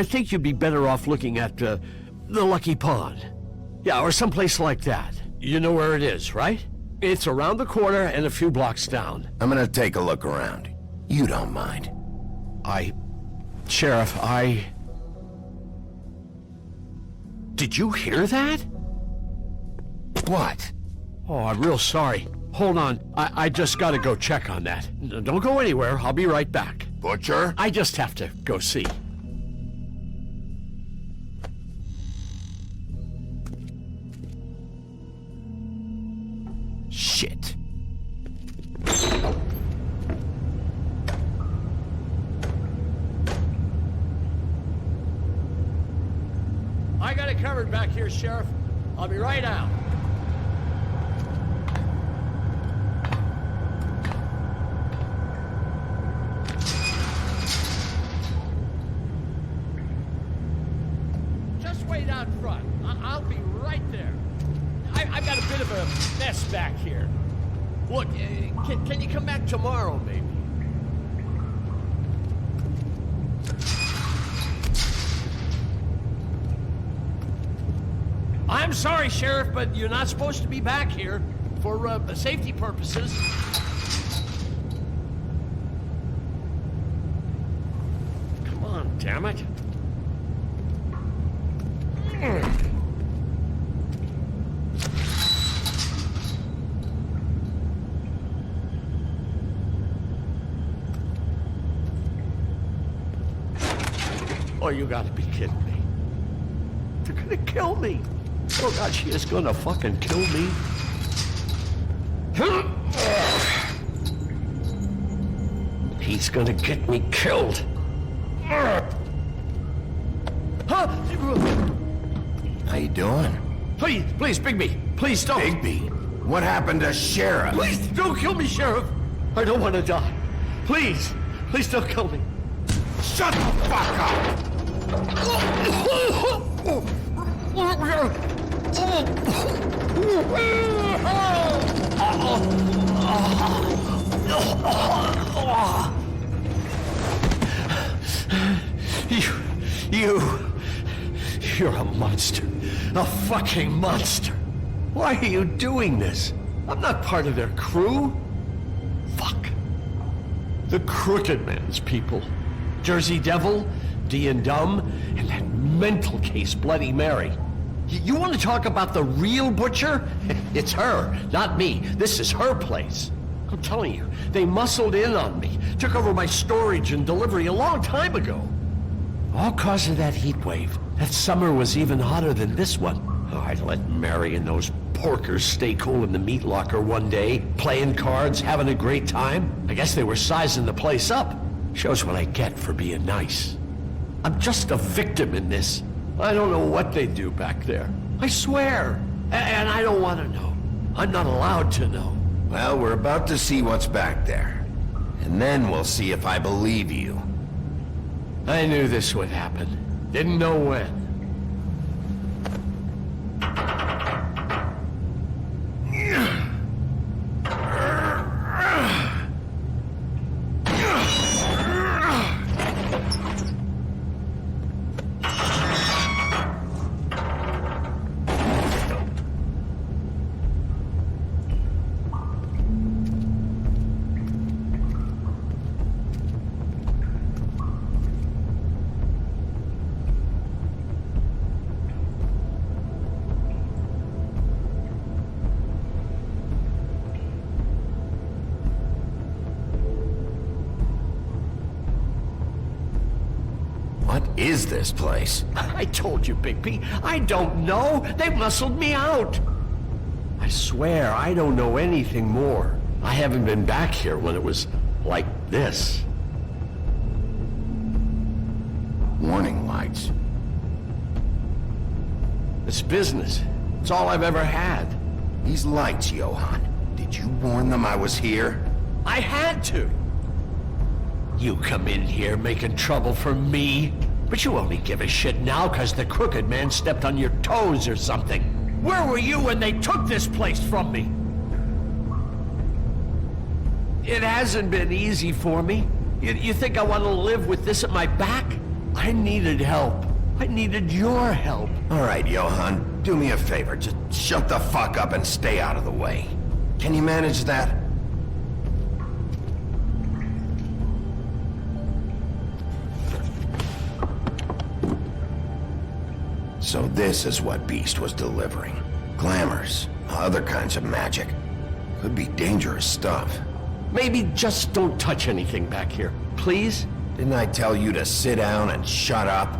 think you'd be better off looking at the Lucky Pond. Yeah, or someplace like that. You know where it is, right? It's around the corner and a few blocks down. I'm gonna take a look around. You don't mind. Sheriff, Did you hear that? What? Oh, I'm real sorry. Hold on. I just gotta go check on that. Don't go anywhere. I'll be right back. Butcher? I just have to go see. Shit. I got it covered back here, Sheriff. I'll be right out. Just wait out front. I'll be right there. I've got a bit of a mess back here. Look, can you come back tomorrow, maybe? I'm sorry, Sheriff, but you're not supposed to be back here for safety purposes. Come on, damn it. Oh, you gotta be kidding me. They're gonna kill me. Oh God, she is gonna fucking kill me. He's gonna get me killed. How you doing? Please, Bigby. Please don't. Bigby? What happened to Sheriff? Please don't kill me, Sheriff. I don't want to die. Please don't kill me. Shut the fuck up! You're a monster. A fucking monster. Why are you doing this? I'm not part of their crew. Fuck. The Crooked Man's people. Jersey Devil, D and Dumb, and that mental case Bloody Mary. You want to talk about the real butcher? It's her, not me. This is her place. I'm telling you, they muscled in on me, took over my storage and delivery a long time ago. All cause of that heat wave. That summer was even hotter than this one. Oh, I'd let Mary and those porkers stay cool in the meat locker one day, playing cards, having a great time. I guess they were sizing the place up. Shows what I get for being nice. I'm just a victim in this. I don't know what they do back there. I swear. And I don't want to know. I'm not allowed to know. Well, we're about to see what's back there. And then we'll see if I believe you. I knew this would happen. Didn't know when. What is this place? I told you, Bigby. I don't know. They muscled me out. I swear, I don't know anything more. I haven't been back here when it was like this. Warning lights. It's business. It's all I've ever had. These lights, Johann. Did you warn them I was here? I had to. You come in here making trouble for me, but you only give a shit now because the Crooked Man stepped on your toes or something. Where were you when they took this place from me? It hasn't been easy for me. You think I want to live with this at my back? I needed help. I needed your help. All right, Johann, do me a favor. Just shut the fuck up and stay out of the way. Can you manage that? So this is what Beast was delivering. Glamours, other kinds of magic. Could be dangerous stuff. Maybe just don't touch anything back here, please? Didn't I tell you to sit down and shut up?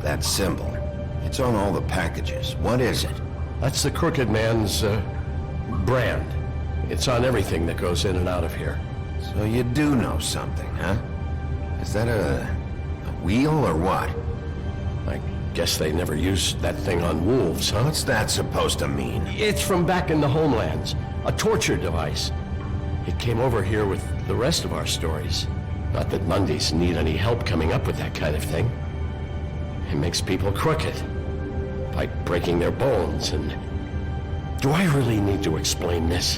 That symbol. It's on all the packages. What is it? That's the Crooked Man's, brand. It's on everything that goes in and out of here. So you do know something, huh? Is that a wheel or what? I guess they never used that thing on wolves, huh? What's that supposed to mean? It's from back in the homelands. A torture device. It came over here with the rest of our stories. Not that Mundys need any help coming up with that kind of thing. It makes people crooked. By breaking their bones and... Do I really need to explain this?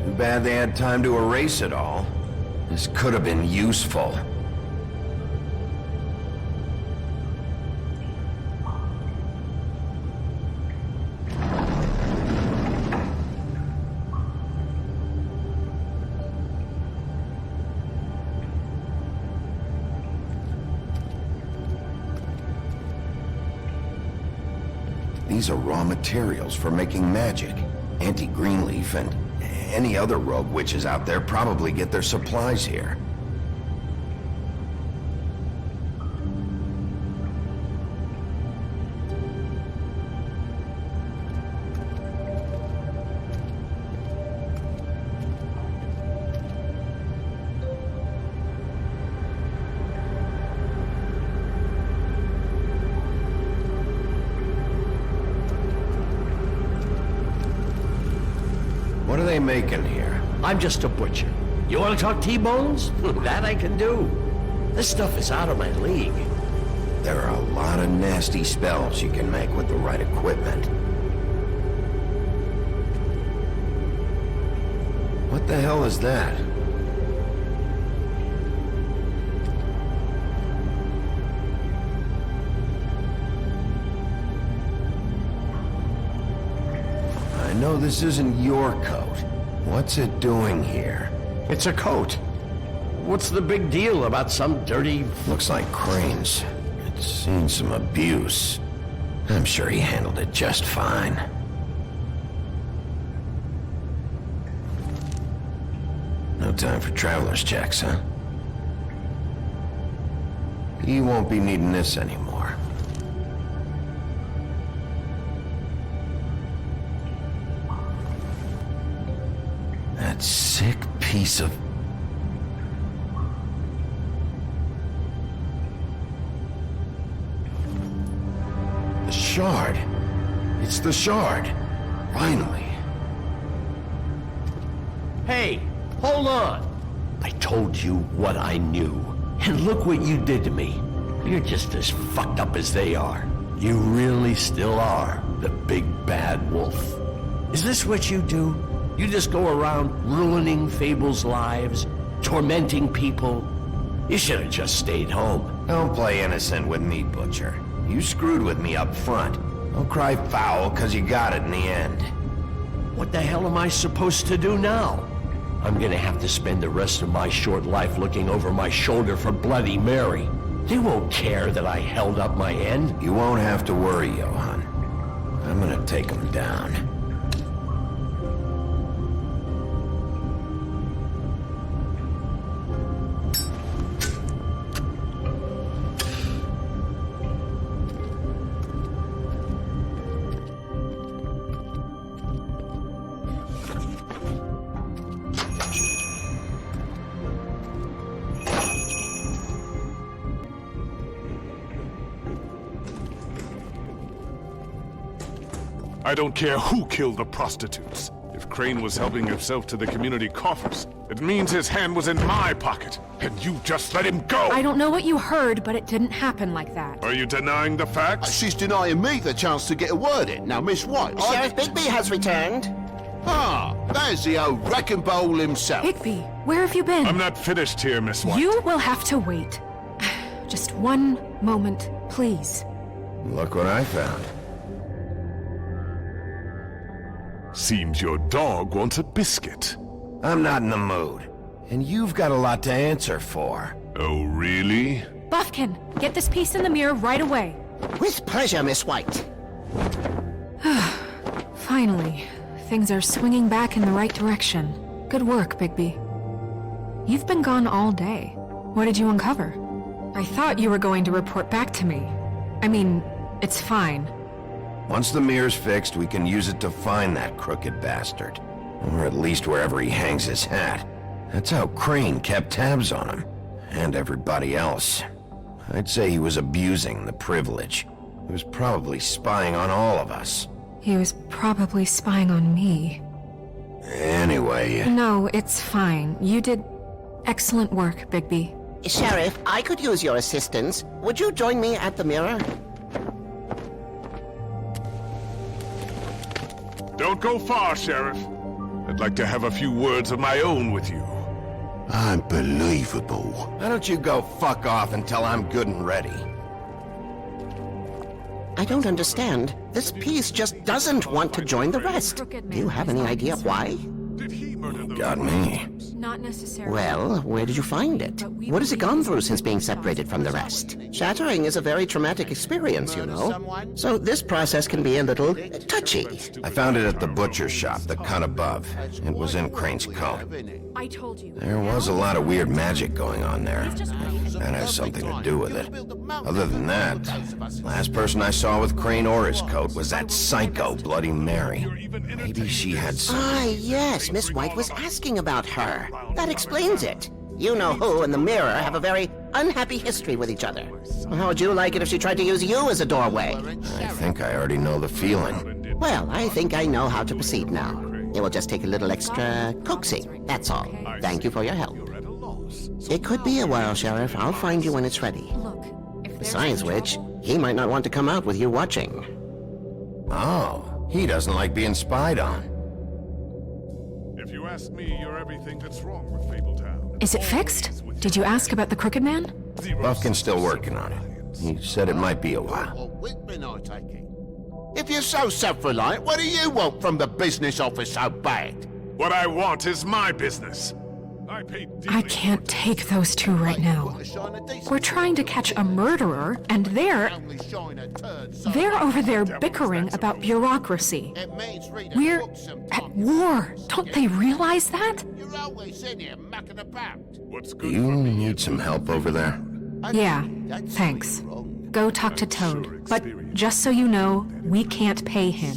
Too bad they had time to erase it all. This could have been useful. These are raw materials for making magic. Auntie Greenleaf and any other rogue witches out there probably get their supplies here. What are they making here? I'm just a butcher. You want to talk T-bones? That I can do. This stuff is out of my league. There are a lot of nasty spells you can make with the right equipment. What the hell is that? I know this isn't your coat. What's it doing here? It's a coat. What's the big deal about some dirty... Looks like Crane's. It's seen some abuse. I'm sure he handled it just fine. No time for traveler's checks, huh? He won't be needing this anymore. That sick piece of... The shard. It's the shard. Finally. Hey, hold on. I told you what I knew. And look what you did to me. You're just as fucked up as they are. You really still are the big bad wolf. Is this what you do? You just go around ruining Fable's lives, tormenting people? You should have just stayed home. Don't play innocent with me, Butcher. You screwed with me up front. Don't cry foul, cause you got it in the end. What the hell am I supposed to do now? I'm gonna have to spend the rest of my short life looking over my shoulder for Bloody Mary. They won't care that I held up my end. You won't have to worry, Johan. I'm gonna take him down. I don't care who killed the prostitutes. If Crane was helping himself to the community coffers, it means his hand was in my pocket, and you just let him go! I don't know what you heard, but it didn't happen like that. Are you denying the facts? She's denying me the chance to get a word in. Now, Miss White, Sheriff Bigby has returned. Ah, there's the old wrecking bowl himself. Bigby, where have you been? I'm not finished here, Miss White. You will have to wait. Just one moment, please. Look what I found. Seems your dog wants a biscuit. I'm not in the mood. And you've got a lot to answer for. Oh, really? Buffkin, get this piece in the mirror right away. With pleasure, Miss White. Finally, things are swinging back in the right direction. Good work, Bigby. You've been gone all day. What did you uncover? I thought you were going to report back to me. I mean, it's fine. Once the mirror's fixed, we can use it to find that crooked bastard. Or at least wherever he hangs his hat. That's how Crane kept tabs on him. And everybody else. I'd say he was abusing the privilege. He was probably spying on all of us. He was probably spying on me. Anyway... No, it's fine. You did excellent work, Bigby. Sheriff, I could use your assistance. Would you join me at the mirror? Don't go far, Sheriff. I'd like to have a few words of my own with you. Unbelievable. Why don't you go fuck off until I'm good and ready? I don't understand. This piece just doesn't want to join the rest. Do you have any idea why? Got me. Not necessarily. Well, where did you find it? What has it gone through since being separated from the rest? Shattering is a very traumatic experience, you know. So this process can be a little touchy. I found it at the butcher's shop, the cut above. It was in Crane's coat. I told you. There was a lot of weird magic going on there. That has something to do with it. Other than that, last person I saw with Crane or his coat was that psycho Bloody Mary. Maybe she had some... Ah, yes, Miss White was asking about her. That explains it. You know who and the mirror have a very unhappy history with each other. How would you like it if she tried to use you as a doorway? I think I already know the feeling. Well, I think I know how to proceed now. It will just take a little extra coaxing, that's all. Thank you for your help. It could be a while, Sheriff. I'll find you when it's ready. Look, if there's Besides any which, trouble- he might not want to come out with you watching. Oh, he doesn't like being spied on. If you ask me, you're everything that's wrong with Fabletown. Is it fixed? Did you ask about the Crooked Man? Buffkin's still working on it. He said it might be a while. Whitman, I take it. If you're so self-reliant, what do you want from the business office so bad? What I want is my business. I can't take those two right now. We're trying to catch a murderer, and they're over there bickering about bureaucracy. We're at war. Don't they realize that? You're always in here mucking about. Do you need some help over there? Yeah, thanks. Go talk to Toad. But just so you know, we can't pay him.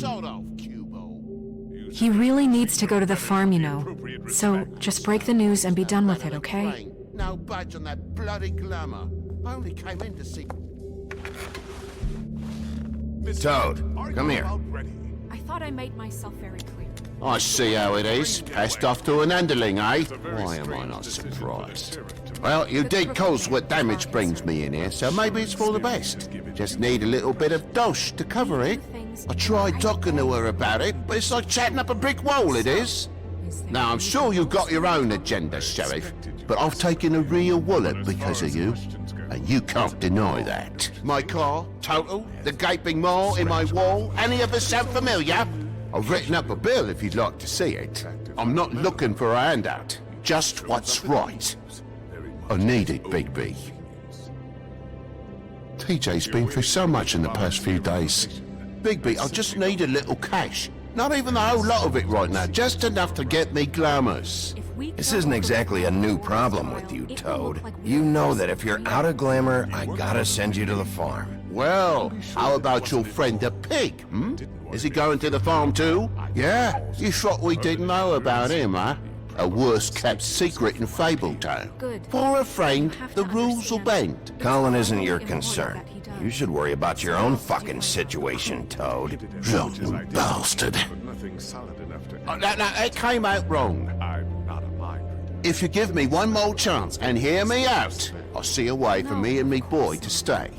He really needs to go to the farm, you know. So just break the news and be done with it, okay? No budge on that bloody glamour. I only came in to see... Toad, come here. I thought I made myself very clear. I see how it is. Passed off to an underling, eh? Why am I not surprised? Well, you did cause what damage brings me in here, so maybe it's for the best. Just need a little bit of dosh to cover it. I tried talking to her about it, but it's like chatting up a brick wall, it is. Now, I'm sure you've got your own agenda, Sheriff, but I've taken a real wallet because of you, and you can't deny that. My car, total, the gaping maw in my wall, any of us sound familiar? I've written up a bill if you'd like to see it. I'm not looking for a handout, just what's right. I need it, Bigby. TJ's been through so much in the past few days. Bigby, I just need a little cash. Not even a whole lot of it right now, just enough to get me glamours. This isn't exactly a new problem with you, Toad. You know that if you're out of glamour, I gotta send you to the farm. Well, how about your friend the pig, hmm? Is he going to the farm too? Yeah, you thought we didn't know about him, huh? A worst-kept secret in Fabletown. For a friend, the rules will bend. Colin isn't your concern. You should worry about your own fucking situation, Toad. Rotten bastard. That came out wrong. If you give me one more chance and hear me out, I'll see a way for me and me boy to stay.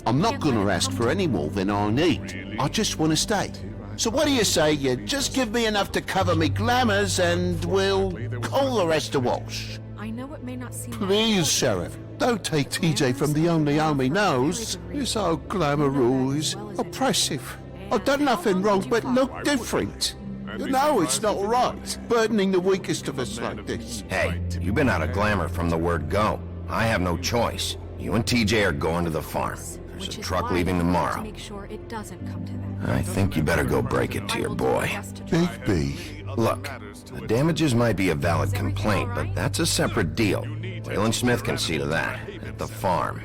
I'm not gonna ask for any more than I need. I just want to stay. So what do you say you just give me enough to cover me glamours and we'll call the rest a wash? I know it may not seem Please, Sheriff, don't take TJ from the only home he knows. This old glamour rule is oppressive. I've done nothing wrong but look different. You know it's not right, burdening the weakest of us like this. Hey, you've been out of glamour from the word go. I have no choice. You and TJ are going to the farm. There's a truck leaving tomorrow. Make sure it doesn't come to that. I think you better go break it to your boy. Bigby. Look, the damages might be a valid complaint, but that's a separate deal. Waylon Smith can see to that, at the farm.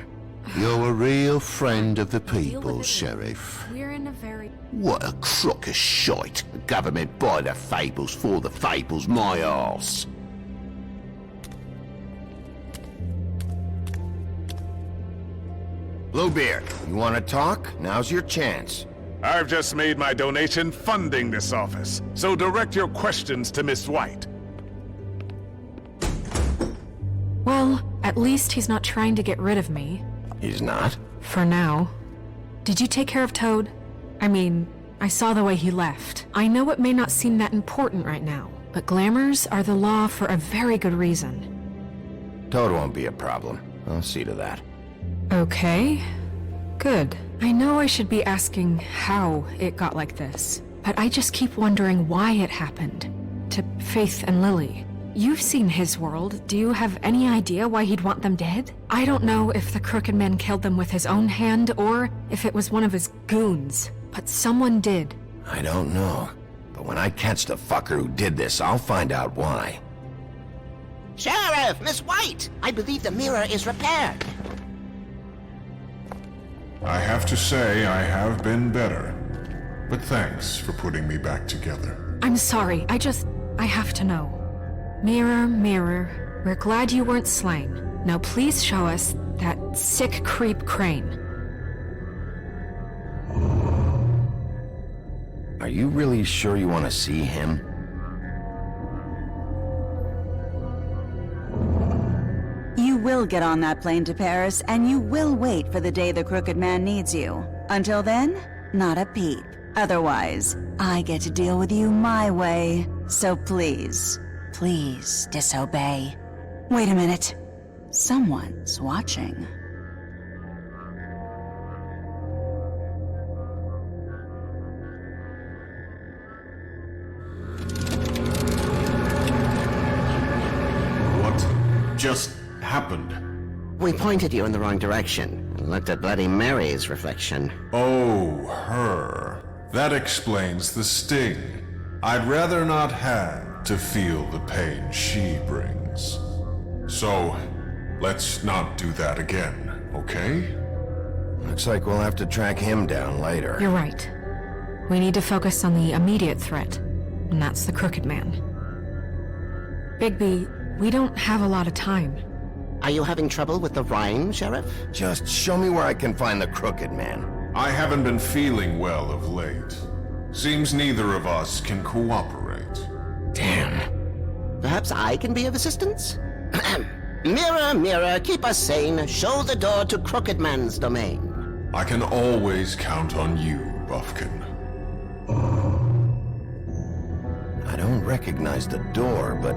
You're a real friend of the people, Sheriff. We're in a very... What a crock of shite. The government buy the fables for the fables, my arse. Bluebeard, you want to talk? Now's your chance. I've just made my donation funding this office, so direct your questions to Miss White. Well, at least he's not trying to get rid of me. He's not? For now. Did you take care of Toad? I mean, I saw the way he left. I know it may not seem that important right now, but glamours are the law for a very good reason. Toad won't be a problem. I'll see to that. Okay. Good. I know I should be asking how it got like this, but I just keep wondering why it happened. To Faith and Lily. You've seen his world. Do you have any idea why he'd want them dead? I don't know if the Crooked Man killed them with his own hand or if it was one of his goons, but someone did. I don't know. But when I catch the fucker who did this, I'll find out why. Sheriff, Miss White! I believe the mirror is repaired. I have to say I have been better. But thanks for putting me back together. I'm sorry, I have to know. Mirror, mirror, we're glad you weren't slain. Now please show us that sick creep Crane. Are you really sure you want to see him? will get on that plane to Paris, and you will wait for the day the Crooked Man needs you. Until then, not a peep. Otherwise, I get to deal with you my way. So please, please disobey. Wait a minute. Someone's watching. What just happened? We pointed you in the wrong direction and looked at Bloody Mary's reflection. Oh, her. That explains the sting. I'd rather not have to feel the pain she brings. So, let's not do that again, okay? Looks like we'll have to track him down later. You're right. We need to focus on the immediate threat, and that's the Crooked Man. Bigby, we don't have a lot of time. Are you having trouble with the rhyme, Sheriff? Just show me where I can find the Crooked Man. I haven't been feeling well of late. Seems neither of us can cooperate. Damn. Perhaps I can be of assistance? Mirror, mirror, keep us sane. Show the door to Crooked Man's domain. I can always count on you, Buffkin. I don't recognize the door, but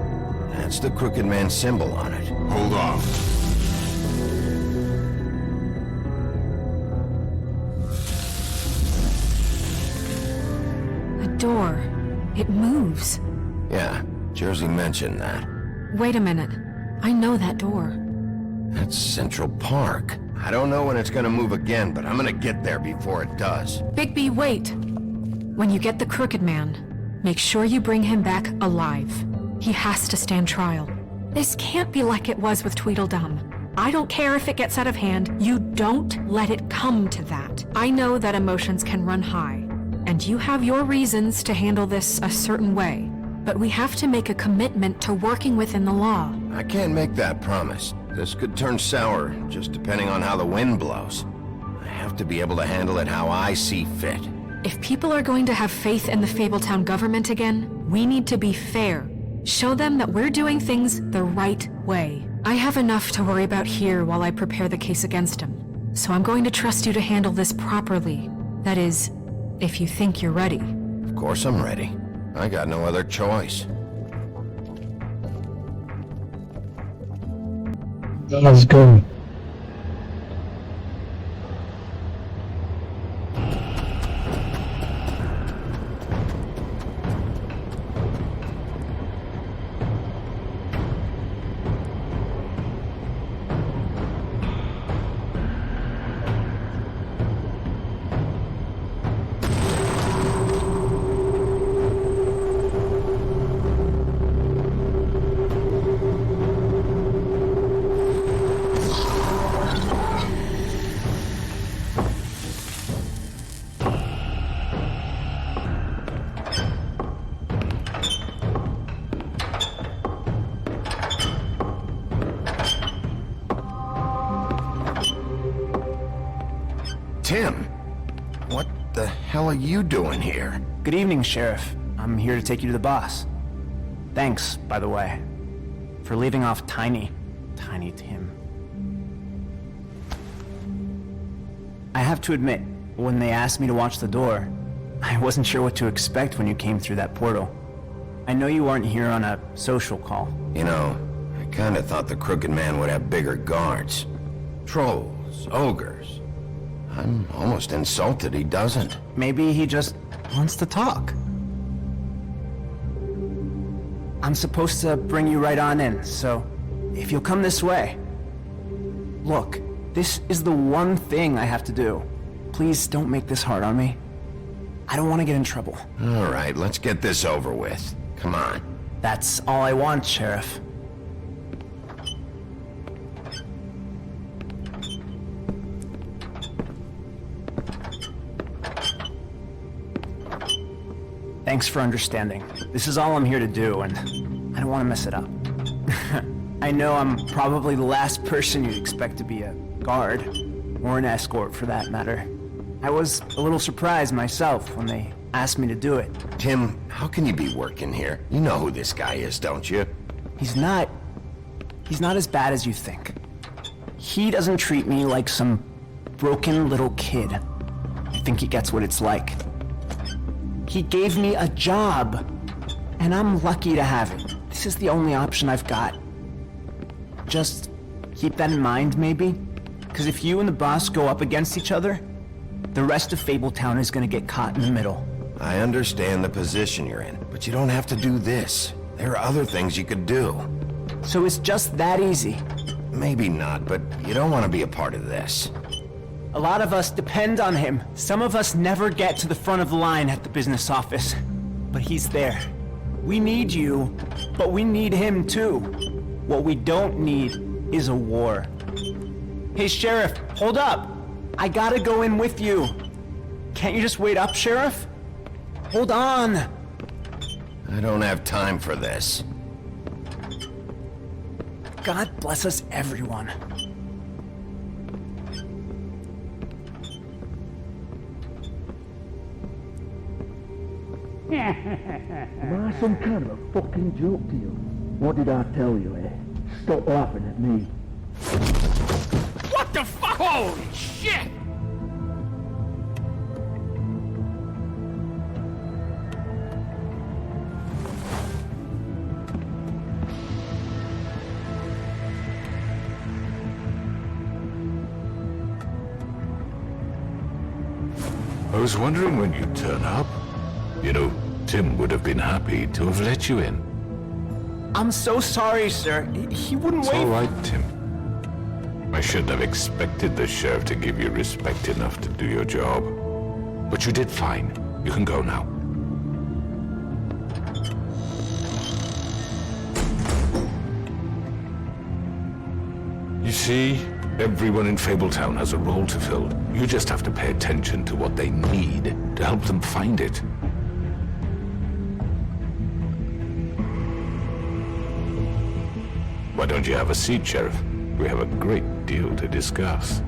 that's the Crooked Man symbol on it. Hold on. A door. It moves. Yeah, Jersey mentioned that. Wait a minute. I know that door. That's Central Park. I don't know when it's gonna move again, but I'm gonna get there before it does. Bigby, wait! When you get the Crooked Man, make sure you bring him back alive. He has to stand trial. This can't be like it was with Tweedledum. I don't care if it gets out of hand. You don't let it come to that. I know that emotions can run high, and you have your reasons to handle this a certain way. But we have to make a commitment to working within the law. I can't make that promise. This could turn sour, just depending on how the wind blows. I have to be able to handle it how I see fit. If people are going to have faith in the Fabletown government again, we need to be fair. Show them that we're doing things the right way. I have enough to worry about here while I prepare the case against him. So I'm going to trust you to handle this properly. That is, if you think you're ready. Of course I'm ready. I got no other choice. Let's go. Tim, what the hell are you doing here? Good evening, Sheriff. I'm here to take you to the boss. Thanks, by the way, for leaving off Tiny Tim. I have to admit, when they asked me to watch the door, I wasn't sure what to expect when you came through that portal. I know you weren't here on a social call. You know, I kinda thought the Crooked Man would have bigger guards. Trolls, ogres. I'm almost insulted he doesn't. Maybe he just wants to talk. I'm supposed to bring you right on in, so if you'll come this way. Look, this is the one thing I have to do. Please don't make this hard on me. I don't want to get in trouble. All right, let's get this over with. Come on. That's all I want, Sheriff. Thanks for understanding. This is all I'm here to do, and I don't want to mess it up. I know I'm probably the last person you'd expect to be a guard, or an escort for that matter. I was a little surprised myself when they asked me to do it. Tim, how can you be working here? You know who this guy is, don't you? He's not as bad as you think. He doesn't treat me like some broken little kid. I think he gets what it's like. He gave me a job, and I'm lucky to have it. This is the only option I've got. Just keep that in mind, maybe? Because if you and the boss go up against each other, the rest of Fabletown is gonna get caught in the middle. I understand the position you're in, but you don't have to do this. There are other things you could do. So it's just that easy? Maybe not, but you don't want to be a part of this. A lot of us depend on him. Some of us never get to the front of the line at the business office. But he's there. We need you, but we need him too. What we don't need is a war. Hey, Sheriff, hold up! I gotta go in with you. Can't you just wait up, Sheriff? Hold on! I don't have time for this. God bless us, everyone. Am I some kind of a fucking joke to you? What did I tell you, eh? Stop laughing at me. What the fuck? Holy shit! I was wondering when you'd turn up. You know, Tim would have been happy to have let you in. I'm so sorry, sir. He wouldn't It's wait. all right, Tim. I shouldn't have expected the sheriff to give you respect enough to do your job. But you did fine. You can go now. You see, everyone in Fabletown has a role to fill. You just have to pay attention to what they need to help them find it. Why don't you have a seat, Sheriff? We have a great deal to discuss.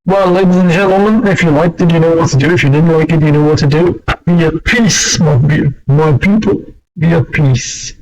Well, ladies and gentlemen, if you liked it, you know what to do. If you didn't like it, you know what to do. Be at peace, my people. Be at peace.